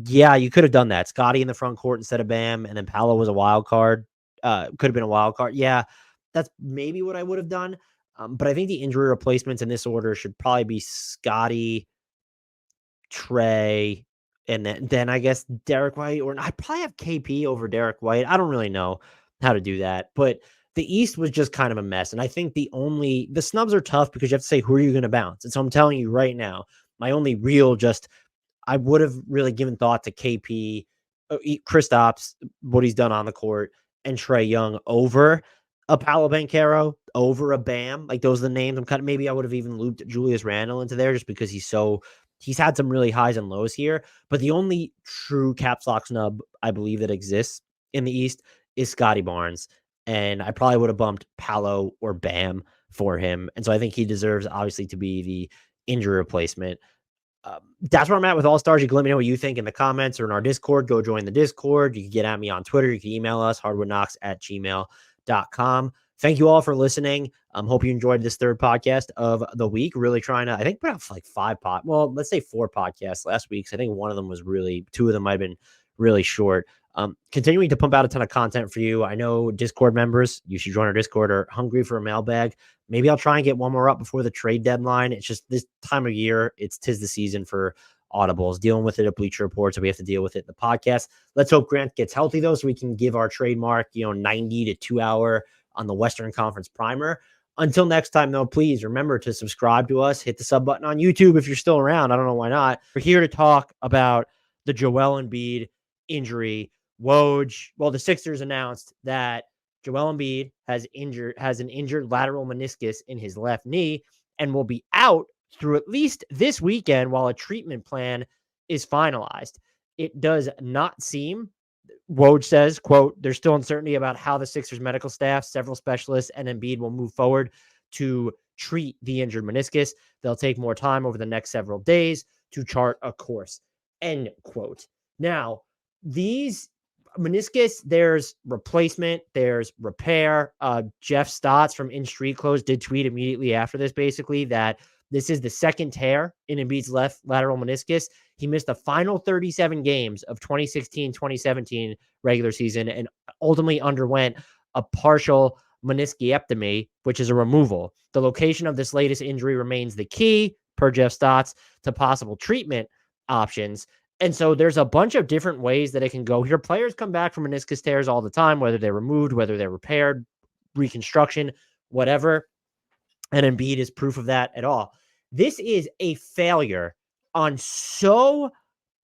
yeah, you could have done that. Scotty in the front court instead of Bam, and then Paolo was a wild card. Could have been a wild card. Yeah, that's maybe what I would have done. But I think the injury replacements in this order should probably be Scotty, Trae, and then I guess Derek White, or I probably have KP over Derek White. I don't really know how to do that, but the East was just kind of a mess. And I think the snubs are tough because you have to say, who are you going to bounce? And so I'm telling you right now, my only real I would have really given thought to KP, Kristaps, what he's done on the court, and Trae Young over. a Paolo Banchero over a Bam. Like, those are the names. Maybe I would have even looped Julius Randle into there just because he's had some really highs and lows here. But the only true caps lock snub I believe that exists in the East is Scotty Barnes. And I probably would have bumped Paolo or Bam for him. And so I think he deserves, obviously, to be the injury replacement. That's where I'm at with All Stars. You can let me know what you think in the comments or in our Discord. Go join the Discord. You can get at me on Twitter. You can email us, hardwoodknocks@gmail.com. Thank you all for listening. Hope you enjoyed this third podcast of the week. Really trying to, I think, put out like let's say 4 podcasts last week. So I think one of them was two of them might have been really short. Continuing to pump out a ton of content for you. I know Discord members, you should join our Discord, are hungry for a mailbag. Maybe I'll try and get one more up before the trade deadline. It's just this time of year. Tis the season for audibles, dealing with it at Bleacher Report. So we have to deal with it in the podcast. Let's hope Grant gets healthy though, so we can give our trademark, 90 to 2 hour on the Western Conference primer. Until next time though, please remember to subscribe to us, hit the sub button on YouTube if you're still around. I don't know why not. We're here to talk about the Joel Embiid injury. Woj, well, the Sixers announced that Joel Embiid has an injured lateral meniscus in his left knee and will be out through at least this weekend while a treatment plan is finalized. It does not seem, Woj says, quote, there's still uncertainty about how the Sixers medical staff, several specialists, and Embiid will move forward to treat the injured meniscus. They'll take more time over the next several days to chart a course, end quote. Now, these meniscus, there's replacement, there's repair. Jeff Stotts from In Street Clothes did tweet immediately after this, basically, that this is the second tear in Embiid's left lateral meniscus. He missed the final 37 games of 2016-2017 regular season and ultimately underwent a partial meniscectomy, which is a removal. The location of this latest injury remains the key, per Jeff Stotts, to possible treatment options. And so there's a bunch of different ways that it can go here. Players come back from meniscus tears all the time, whether they're removed, whether they're repaired, reconstruction, whatever. And Embiid is proof of that at all. This is a failure on so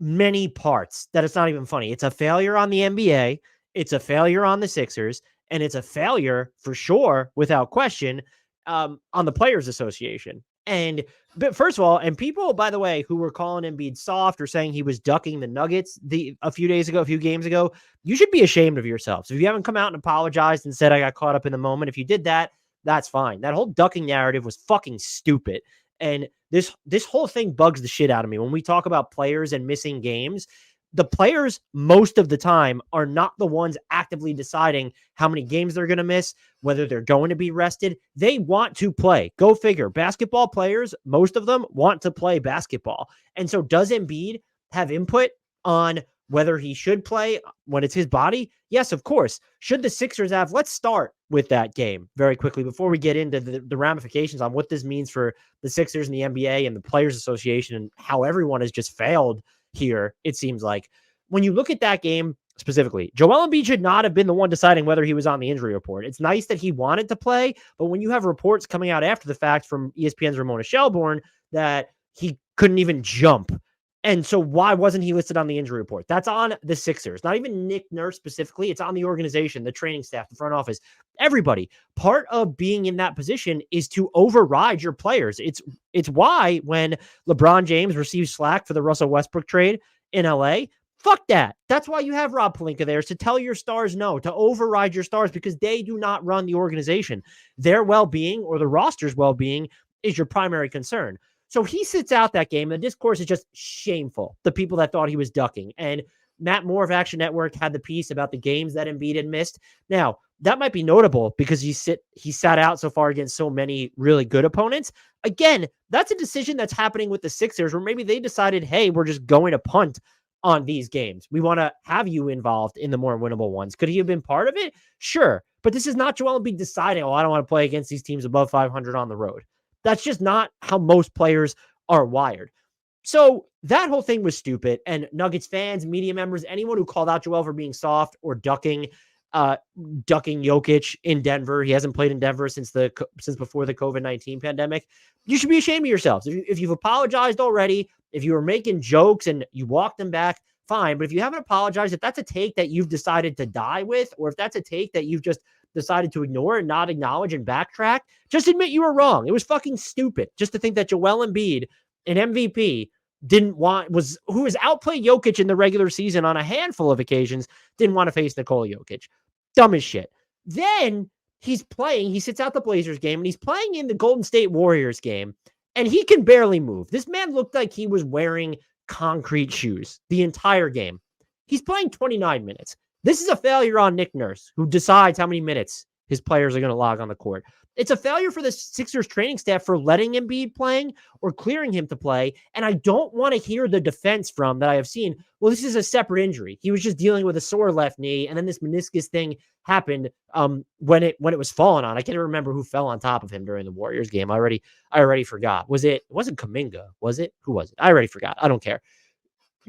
many parts that it's not even funny. It's a failure on the NBA. It's a failure on the Sixers. And it's a failure for sure, without question, on the Players Association. But first of all, and people, by the way, who were calling Embiid soft or saying he was ducking the Nuggets a few games ago, you should be ashamed of yourselves. If you haven't come out and apologized and said I got caught up in the moment, if you did that, that's fine. That whole ducking narrative was fucking stupid. And this whole thing bugs the shit out of me. When we talk about players and missing games, the players most of the time are not the ones actively deciding how many games they're going to miss, whether they're going to be rested. They want to play. Go figure. Basketball players, most of them want to play basketball. And so does Embiid have input on whether he should play when it's his body? Yes, of course. Should the Sixers have? Let's start with that game very quickly before we get into the ramifications on what this means for the Sixers and the NBA and the Players Association and how everyone has just failed here, it seems like. When you look at that game specifically, Joel Embiid should not have been the one deciding whether he was on the injury report. It's nice that he wanted to play, but when you have reports coming out after the fact from ESPN's Ramona Shelburne that he couldn't even jump, and so why wasn't he listed on the injury report? That's on the Sixers, not even Nick Nurse specifically. It's on the organization, the training staff, the front office, everybody. Part of being in that position is to override your players. It's why when LeBron James received slack for the Russell Westbrook trade in LA, fuck that. That's why you have Rob Pelinka there, is to tell your stars no, to override your stars, because they do not run the organization. Their well-being or the roster's well-being is your primary concern. So he sits out that game. The discourse is just shameful. The people that thought he was ducking. And Matt Moore of Action Network had the piece about the games that Embiid had missed. Now, that might be notable because he sat out so far against so many really good opponents. Again, that's a decision that's happening with the Sixers, where maybe they decided, hey, we're just going to punt on these games. We want to have you involved in the more winnable ones. Could he have been part of it? Sure. But this is not Joel Embiid deciding, I don't want to play against these teams above 500 on the road. That's just not how most players are wired. So that whole thing was stupid. And Nuggets fans, media members, anyone who called out Joel for being soft or ducking Jokic in Denver. He hasn't played in Denver since before the COVID-19 pandemic. You should be ashamed of yourselves. If you've apologized already, if you were making jokes and you walked them back, fine. But if you haven't apologized, if that's a take that you've decided to die with, or if that's a take that you've just decided to ignore and not acknowledge and backtrack, just admit you were wrong. It was fucking stupid just to think that Joel Embiid, an MVP, who was outplayed Jokic in the regular season on a handful of occasions, didn't want to face Nikola Jokic. Dumb as shit. Then he sits out the Blazers game, and he's playing in the Golden State Warriors game, and he can barely move. This man looked like he was wearing concrete shoes the entire game. He's playing 29 minutes. This is a failure on Nick Nurse, who decides how many minutes his players are going to log on the court. It's a failure for the Sixers training staff for letting Embiid playing or clearing him to play. And I don't want to hear the defense from that I have seen. Well, this is a separate injury. He was just dealing with a sore left knee, and then this meniscus thing happened when it was falling on. I can't remember who fell on top of him during the Warriors game. I already forgot. It wasn't Kuminga, was it? Who was it? I already forgot. I don't care.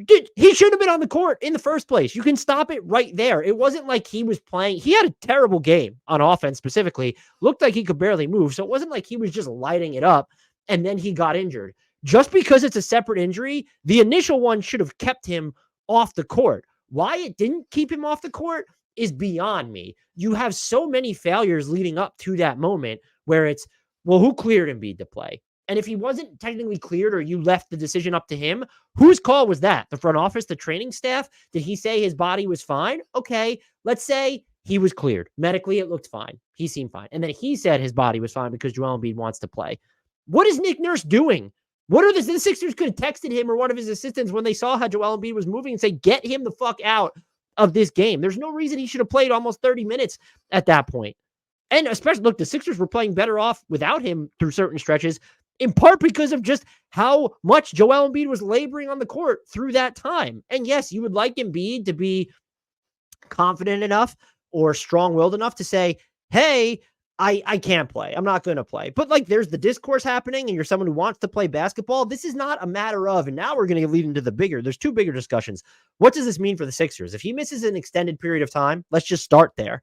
Dude, he should have been on the court in the first place. You can stop it right there. It wasn't like he was playing. He had a terrible game on offense specifically. Looked like he could barely move. So it wasn't like he was just lighting it up and then he got injured. Just because it's a separate injury, the initial one should have kept him off the court. Why it didn't keep him off the court is beyond me. You have so many failures leading up to that moment where it's, well, who cleared Embiid to play? And if he wasn't technically cleared or you left the decision up to him, whose call was that? The front office, the training staff? Did he say his body was fine? Okay, let's say he was cleared. Medically, it looked fine. He seemed fine. And then he said his body was fine because Joel Embiid wants to play. What is Nick Nurse doing? What are the Sixers could have texted him or one of his assistants when they saw how Joel Embiid was moving and say, get him the fuck out of this game. There's no reason he should have played almost 30 minutes at that point. And especially, look, the Sixers were playing better off without him through certain stretches, in part because of just how much Joel Embiid was laboring on the court through that time. And yes, you would like Embiid to be confident enough or strong-willed enough to say, hey, I can't play. I'm not going to play. But like there's the discourse happening and you're someone who wants to play basketball. This is not a matter of, and now we're going to lead into there's two bigger discussions. What does this mean for the Sixers? If he misses an extended period of time, let's just start there.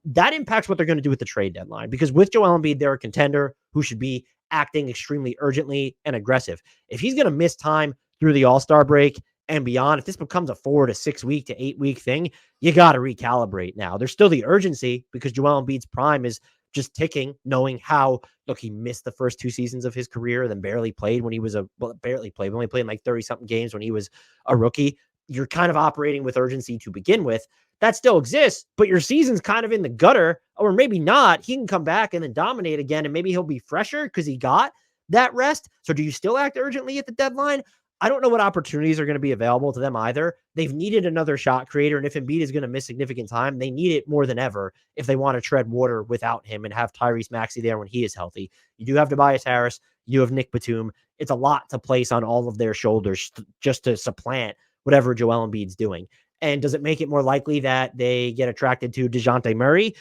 That impacts what they're going to do with the trade deadline, because with Joel Embiid, they're a contender who should be acting extremely urgently and aggressive. If he's going to miss time through the All-Star break and beyond, if this becomes a 4 to 6 week to 8 week thing, you got to recalibrate now. There's still the urgency because Joel Embiid's prime is just ticking, knowing how, look, he missed the first 2 seasons of his career, then barely played when he was barely played, only played in like 30 something games when he was a rookie. You're kind of operating with urgency to begin with. That still exists, but your season's kind of in the gutter, or maybe not. He can come back and then dominate again, and maybe he'll be fresher because he got that rest. So do you still act urgently at the deadline? I don't know what opportunities are going to be available to them either. They've needed another shot creator, and if Embiid is going to miss significant time, they need it more than ever if they want to tread water without him and have Tyrese Maxey there when he is healthy. You do have Tobias Harris. You have Nick Batum. It's a lot to place on all of their shoulders just to supplant whatever Joel Embiid's doing. And does it make it more likely that they get attracted to DeJounte Murray?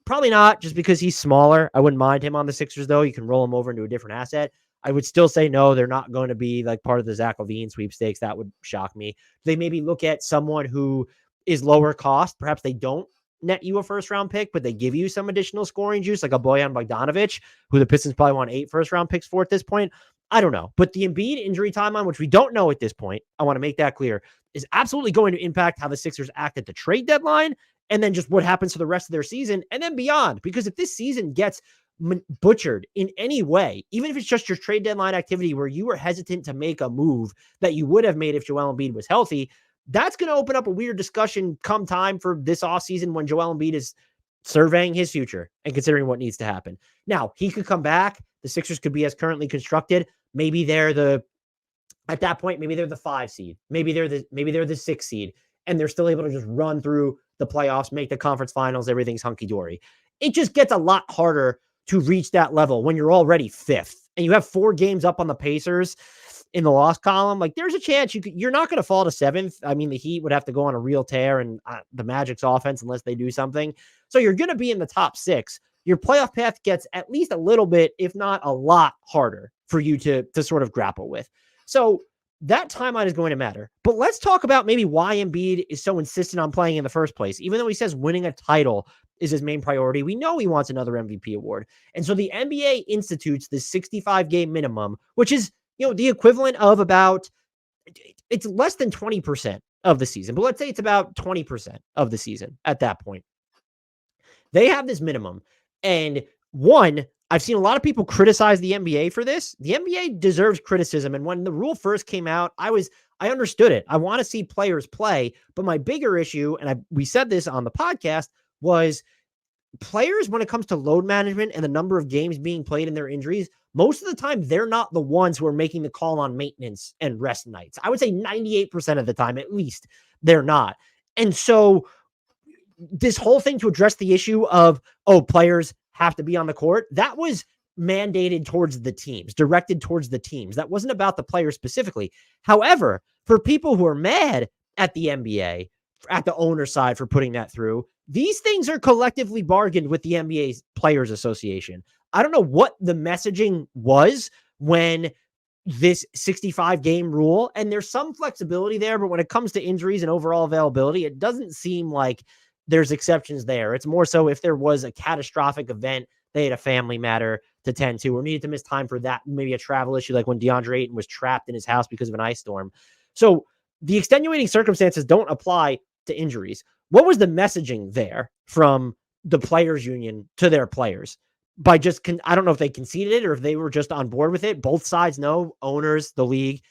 Probably not, just because he's smaller. I wouldn't mind him on the Sixers, though. You can roll him over into a different asset. I would still say no, they're not going to be like part of the Zach LaVine sweepstakes. That would shock me. They maybe look at someone who is lower cost. Perhaps they don't net you a first-round pick, but they give you some additional scoring juice, like a Bojan Bogdanovic, who the Pistons probably want 8 first-round picks for at this point. I don't know. But the Embiid injury timeline, which we don't know at this point, I want to make that clear, is absolutely going to impact how the Sixers act at the trade deadline and then just what happens for the rest of their season and then beyond. Because if this season gets butchered in any way, even if it's just your trade deadline activity where you were hesitant to make a move that you would have made if Joel Embiid was healthy, that's going to open up a weird discussion come time for this offseason when Joel Embiid is surveying his future and considering what needs to happen. Now, he could come back. The Sixers could be as currently constructed. Maybe they're at that point, maybe they're the 5 seed. Maybe they're the 6 seed, and they're still able to just run through the playoffs, make the conference finals. Everything's hunky-dory. It just gets a lot harder to reach that level when you're already 5th and you have 4 games up on the Pacers in the loss column. Like, there's a chance you're not going to fall to 7th. I mean, the Heat would have to go on a real tear, and the Magic's offense, unless they do something. So you're going to be in the top 6. Your playoff path gets at least a little bit, if not a lot, harder for you to sort of grapple with. So that timeline is going to matter. But let's talk about maybe why Embiid is so insistent on playing in the first place. Even though he says winning a title is his main priority, we know he wants another MVP award. And so the NBA institutes this 65-game minimum, which is, the equivalent of about, it's less than 20% of the season, but let's say it's about 20% of the season at that point. They have this minimum. And one, I've seen a lot of people criticize the NBA for this. The NBA deserves criticism. And when the rule first came out, I understood it. I want to see players play. But my bigger issue, and we said this on the podcast, was players, when it comes to load management and the number of games being played and their injuries, most of the time, they're not the ones who are making the call on maintenance and rest nights. I would say 98% of the time, at least, they're not. And so this whole thing to address the issue of, players have to be on the court, that was mandated towards the teams, directed towards the teams. That wasn't about the players specifically. However, for people who are mad at the NBA, at the owner side for putting that through, these things are collectively bargained with the NBA's Players Association. I don't know what the messaging was when this 65 game rule, and there's some flexibility there, but when it comes to injuries and overall availability, it doesn't seem like there's exceptions there. It's more so if there was a catastrophic event, they had a family matter to tend to, or needed to miss time for that, maybe a travel issue, like when DeAndre Ayton was trapped in his house because of an ice storm. So the extenuating circumstances don't apply to injuries. What was the messaging there from the players union to their players? By just, I don't know if they conceded it or if they were just on board with it. Both sides know, owners, the league,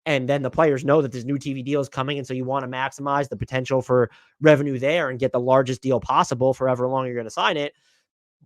and then the players know that this new TV deal is coming. And so you want to maximize the potential for revenue there and get the largest deal possible for however long you're going to sign it.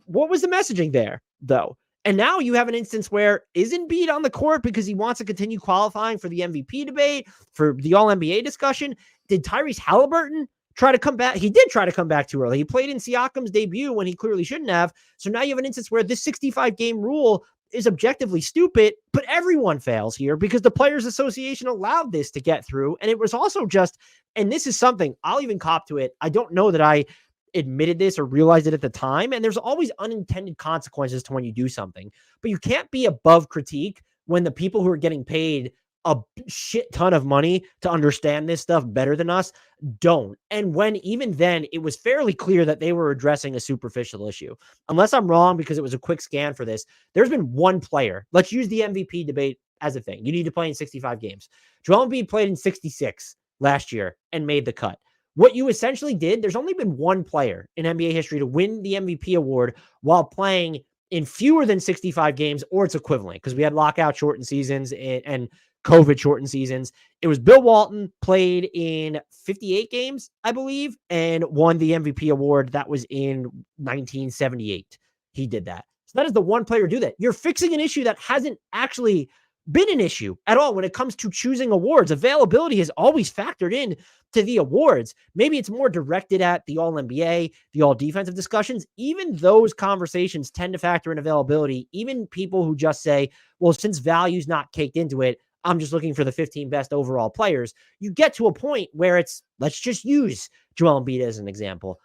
What was the messaging there, though? And now you have an instance where is Embiid on the court because he wants to continue qualifying for the MVP debate, for the All-NBA discussion. Did Tyrese Halliburton try to come back? He did try to come back too early. He played in Siakam's debut when he clearly shouldn't have. So now you have an instance where this 65-game rule is objectively stupid, but everyone fails here because the Players Association allowed this to get through. And it was also just, and this is something, I'll even cop to it. I don't know that I admitted this or realized it at the time. And there's always unintended consequences to when you do something, but you can't be above critique when the people who are getting paid a shit ton of money to understand this stuff better than us don't. And when even then it was fairly clear that they were addressing a superficial issue, unless I'm wrong, because it was a quick scan for this, there's been one player. Let's use the MVP debate as a thing. You need to play in 65 games. Joel Embiid played in 66 last year and made the cut. What you essentially did, there's only been one player in NBA history to win the MVP award while playing in fewer than 65 games or its equivalent, because we had lockout shortened seasons and COVID shortened seasons. It was Bill Walton, played in 58 games, I believe, and won the MVP award. That was in 1978. He did that. So that is the one player to do that. You're fixing an issue that hasn't actually been an issue at all when it comes to choosing awards. Availability has always factored in to the awards. Maybe it's more directed at the All-NBA, the All-Defensive discussions. Even those conversations tend to factor in availability. Even people who just say, well, since value's not caked into it, I'm just looking for the 15 best overall players. You get to a point where it's, let's just use Joel Embiid as an example.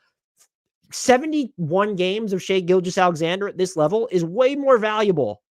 71 games of Shai Gilgeous-Alexander at this level is way more valuable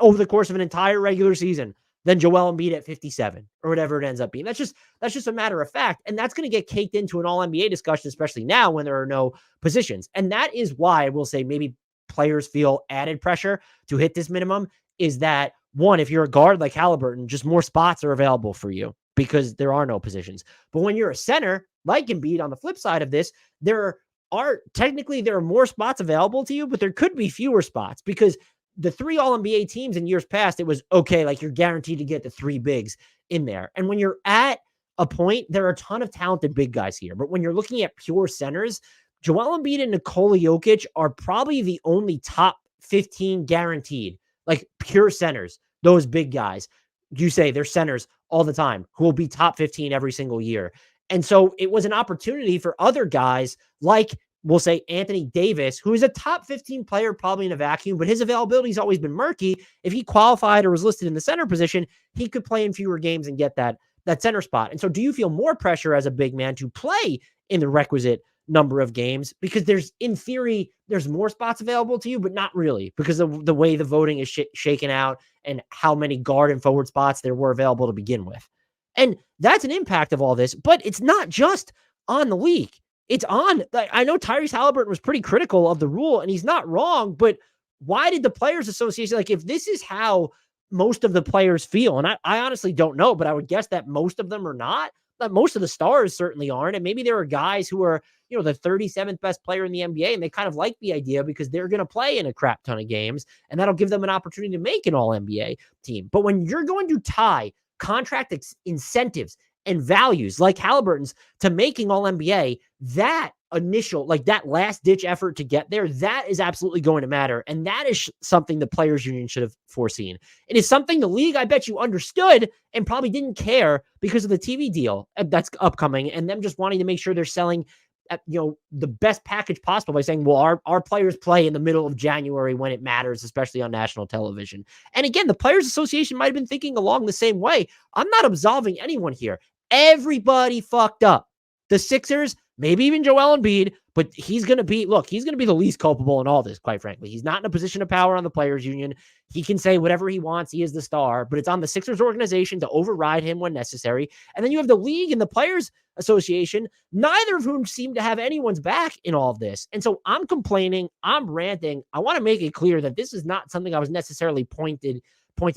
over the course of an entire regular season than Joel Embiid at 57 or whatever it ends up being. That's just a matter of fact. And that's going to get caked into an All-NBA discussion, especially now when there are no positions. And that is why I will say maybe players feel added pressure to hit this minimum, is that one, if you're a guard like Halliburton, just more spots are available for you because there are no positions. But when you're a center like Embiid, on the flip side of this, there are more spots available to you, but there could be fewer spots because the 3 All-NBA teams in years past, it was okay, like you're guaranteed to get the 3 bigs in there. And when you're at a point, there are a ton of talented big guys here. But when you're looking at pure centers, Joel Embiid and Nikola Jokic are probably the only top 15 guaranteed, like pure centers. Those big guys, you say they're centers all the time, who will be top 15 every single year. And so it was an opportunity for other guys like, we'll say, Anthony Davis, who is a top 15 player probably in a vacuum, but his availability has always been murky. If he qualified or was listed in the center position, he could play in fewer games and get that center spot. And so do you feel more pressure as a big man to play in the requisite number of games? Because there's, in theory, there's more spots available to you, but not really, because of the way the voting is shaken out and how many guard and forward spots there were available to begin with. And that's an impact of all this, but it's not just on the league. It's on, I know Tyrese Halliburton was pretty critical of the rule, and he's not wrong, but why did the Players Association, like, if this is how most of the players feel, and I honestly don't know, but I would guess that most of them are not, that most of the stars certainly aren't, and maybe there are guys who are the 37th best player in the NBA, and they kind of like the idea because they're going to play in a crap ton of games, and that'll give them an opportunity to make an all-NBA team. But when you're going to tie contract incentives and values like Halliburton's to making all-NBA, that initial, like that last ditch effort to get there, that is absolutely going to matter. And that is something the players union should have foreseen. It is something the league, I bet you, understood and probably didn't care because of the TV deal that's upcoming and them just wanting to make sure they're selling at, the best package possible by saying, well, our players play in the middle of January when it matters, especially on national television. And again, the Players Association might've been thinking along the same way. I'm not absolving anyone here. Everybody fucked up. The Sixers, maybe even Joel Embiid, but he's going to be the least culpable in all this, quite frankly. He's not in a position of power on the players union. He can say whatever he wants. He is the star, but it's on the Sixers organization to override him when necessary. And then you have the league and the Players Association, neither of whom seem to have anyone's back in all of this. And so I'm complaining, I'm ranting. I want to make it clear that this is not something I was necessarily pointed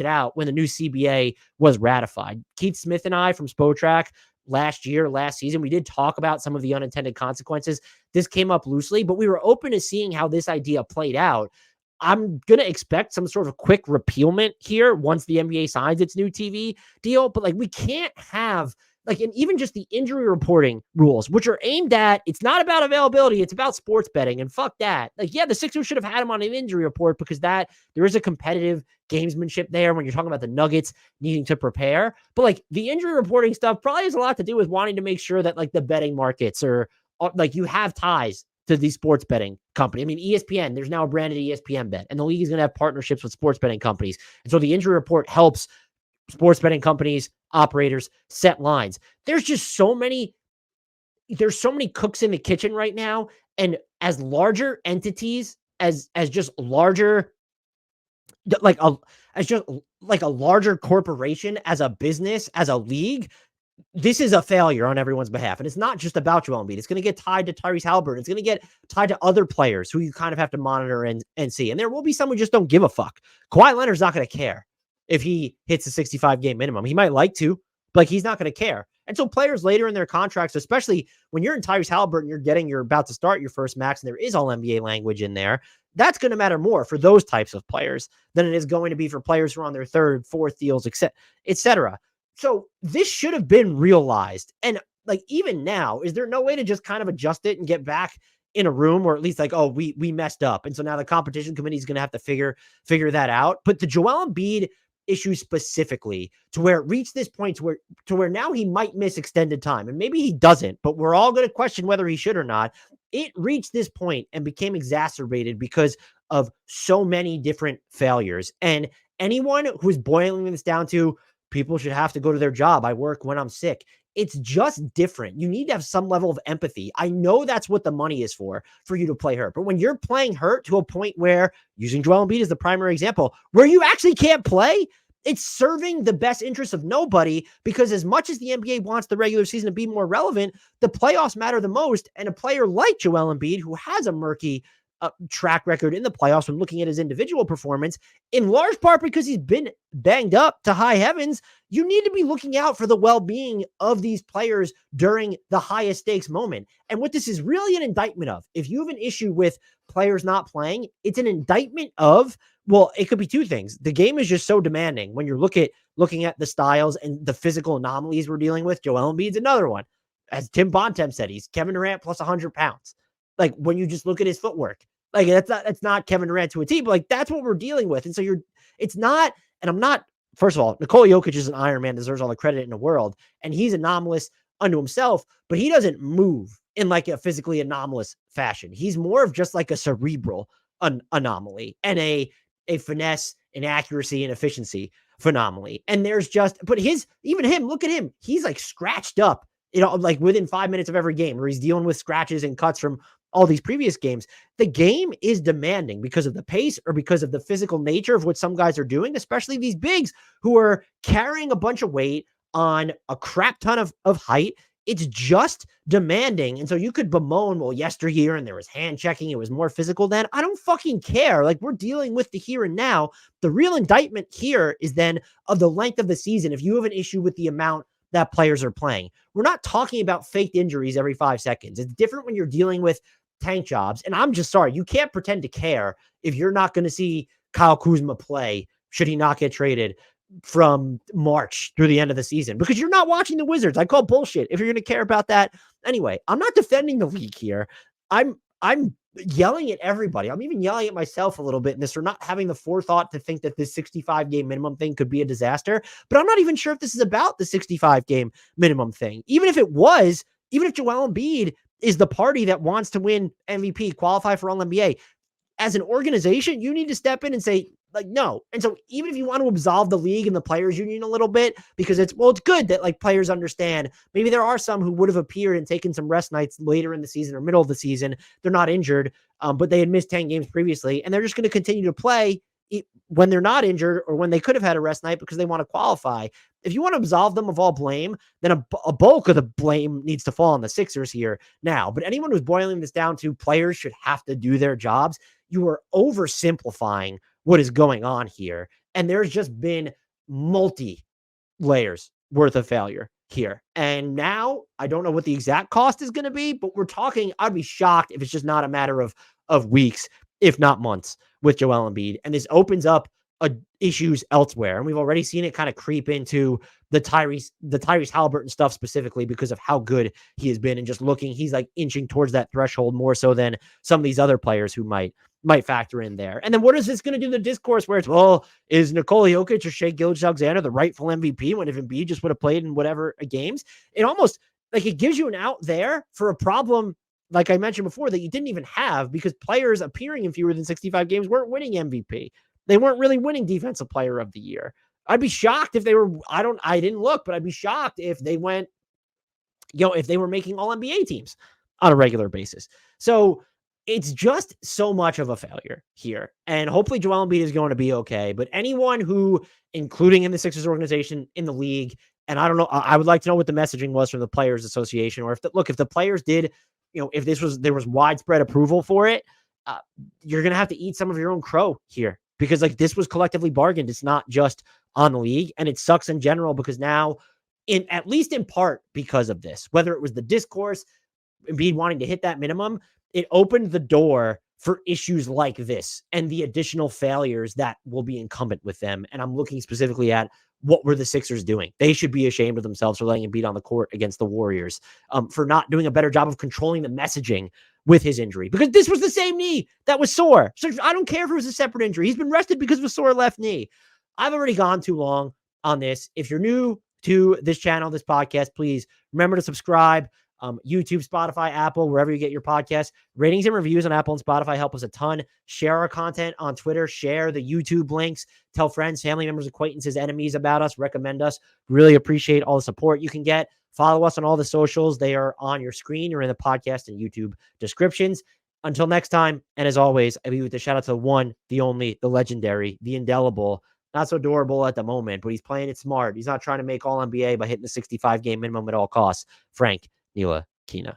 out when the new CBA was ratified. Keith Smith and I from Spotrac last season, we did talk about some of the unintended consequences. This came up loosely, but we were open to seeing how this idea played out. I'm going to expect some sort of quick repealment here once the NBA signs its new TV deal, but we can't have and even just the injury reporting rules, which are aimed at, it's not about availability, it's about sports betting, and fuck that. The Sixers should have had him on an injury report because there is a competitive gamesmanship there when you're talking about the Nuggets needing to prepare. But the injury reporting stuff probably has a lot to do with wanting to make sure that the betting markets are you have ties to the sports betting company. I mean, ESPN, there's now a branded ESPN bet, and the league is going to have partnerships with sports betting companies. And so the injury report helps sports betting companies, operators set lines. There's so many cooks in the kitchen right now. And as larger entities, as just larger, as a larger corporation, as a business, as a league, this is a failure on everyone's behalf. And it's not just about Joel Embiid. It's going to get tied to Tyrese Halliburton. It's going to get tied to other players who you kind of have to monitor and see. And there will be some who just don't give a fuck. Kawhi Leonard's not going to care if he hits a 65-game minimum. He might like to, but he's not going to care. And so players later in their contracts, especially when you're in Tyrese Halliburton, you're about to start your first max, and there is all NBA language in there, that's going to matter more for those types of players than it is going to be for players who are on their third, fourth deals, et cetera. So this should have been realized. And even now, is there no way to just kind of adjust it and get back in a room, or at least we messed up? And so now the competition committee is going to have to figure that out. But the Joel Embiid issue specifically, to where it reached this point to where now he might miss extended time, and maybe he doesn't, but we're all going to question whether he should or not. It reached this point and became exacerbated because of so many different failures. And anyone who's boiling this down to people should have to go to their job, I work when I'm sick, it's just different. You need to have some level of empathy. I know that's what the money is for you to play hurt. But when you're playing hurt to a point where, using Joel Embiid as the primary example, where you actually can't play, it's serving the best interest of nobody, because as much as the NBA wants the regular season to be more relevant, the playoffs matter the most. And a player like Joel Embiid, who has a murky track record in the playoffs when looking at his individual performance, in large part because he's been banged up to high heavens, you need to be looking out for the well-being of these players during the highest stakes moment. And what this is really an indictment of, if you have an issue with players not playing, it's an indictment of, well, it could be two things. The game is just so demanding when you're looking at the styles and the physical anomalies we're dealing with. Joel Embiid's another one. As Tim Bontemps said, he's Kevin Durant plus 100 pounds. When you just look at his footwork, that's not Kevin Durant to a T, but that's what we're dealing with. And so it's not, and I'm not, first of all, Nikola Jokic is an Iron Man, deserves all the credit in the world. And he's anomalous unto himself, but he doesn't move in a physically anomalous fashion. He's more of just a cerebral anomaly and a finesse and accuracy and efficiency anomaly. And there's but even him, look at him. He's scratched up, within 5 minutes of every game, where he's dealing with scratches and cuts from all these previous games. The game is demanding because of the pace or because of the physical nature of what some guys are doing, especially these bigs who are carrying a bunch of weight on a crap ton of height. It's just demanding. And so you could bemoan, well, yesteryear, and there was hand checking, it was more physical then. I don't fucking care. We're dealing with the here and now. The real indictment here is then of the length of the season. If you have an issue with the amount that players are playing. We're not talking about faked injuries every 5 seconds. It's different when you're dealing with tank jobs. And I'm just sorry, you can't pretend to care if you're not going to see Kyle Kuzma play should he not get traded from March through the end of the season, because you're not watching the Wizards. I call bullshit if you're going to care about that. Anyway, I'm not defending the league here. I'm yelling at everybody. I'm even yelling at myself a little bit in this for not having the forethought to think that this 65 game minimum thing could be a disaster. But I'm not even sure if this is about the 65 game minimum thing. Even if it was, even if Joel Embiid is the party that wants to win MVP, qualify for All NBA, as an organization, you need to step in and say, like, no. And so even if you want to absolve the league and the players union a little bit, because it's good that like players understand, maybe there are some who would have appeared and taken some rest nights later in the season or middle of the season. They're not injured, but they had missed 10 games previously, and they're just going to continue to play when they're not injured or when they could have had a rest night because they want to qualify. If you want to absolve them of all blame, then a bulk of the blame needs to fall on the Sixers here now. But anyone who's boiling this down to players should have to do their jobs, you are oversimplifying what is going on here. And there's just been multi layers worth of failure here. And now I don't know what the exact cost is going to be, but we're talking, I'd be shocked if it's just not a matter of weeks, if not months, with Joel Embiid. And this opens up issues elsewhere. And we've already seen it kind of creep into the Tyrese Halliburton stuff specifically because of how good he has been, and just looking, he's like inching towards that threshold more so than some of these other players who might factor in there. And then what is this going to do to the discourse where it's, well, is Nikola Jokic or Shai Gilgeous-Alexander the rightful MVP when if Embiid just would have played in whatever games? It almost like it gives you an out there for a problem, like I mentioned before, that you didn't even have, because players appearing in fewer than 65 games weren't winning MVP. They weren't really winning Defensive Player of the Year. I'd be shocked if they were, I didn't look, but I'd be shocked if they went, if they were making all NBA teams on a regular basis. So it's just so much of a failure here. And hopefully Joel Embiid is going to be okay. But anyone who, including in the Sixers organization, in the league, and I don't know, I would like to know what the messaging was from the Players Association, or if the players did, if there was widespread approval for it, you're going to have to eat some of your own crow here, because like this was collectively bargained. It's not just on the league, and it sucks in general because now, at least in part because of this, whether it was the discourse, Embiid wanting to hit that minimum, it opened the door for issues like this and the additional failures that will be incumbent with them. And I'm looking specifically at what were the Sixers doing. They should be ashamed of themselves for letting Embiid on the court against the Warriors, for not doing a better job of controlling the messaging with his injury, because this was the same knee that was sore. So I don't care if it was a separate injury. He's been rested because of a sore left knee. I've already gone too long on this. If you're new to this channel, this podcast, please remember to subscribe. YouTube, Spotify, Apple, wherever you get your podcasts. Ratings and reviews on Apple and Spotify help us a ton. Share our content on Twitter. Share the YouTube links. Tell friends, family members, acquaintances, enemies about us. Recommend us. Really appreciate all the support you can get. Follow us on all the socials. They are on your screen or in the podcast and YouTube descriptions. Until next time, and as always, I leave with the shout out to the one, the only, the legendary, the indelible, not so adorable at the moment, but he's playing it smart. He's not trying to make all NBA by hitting the 65 game minimum at all costs. Frank Ntilikina.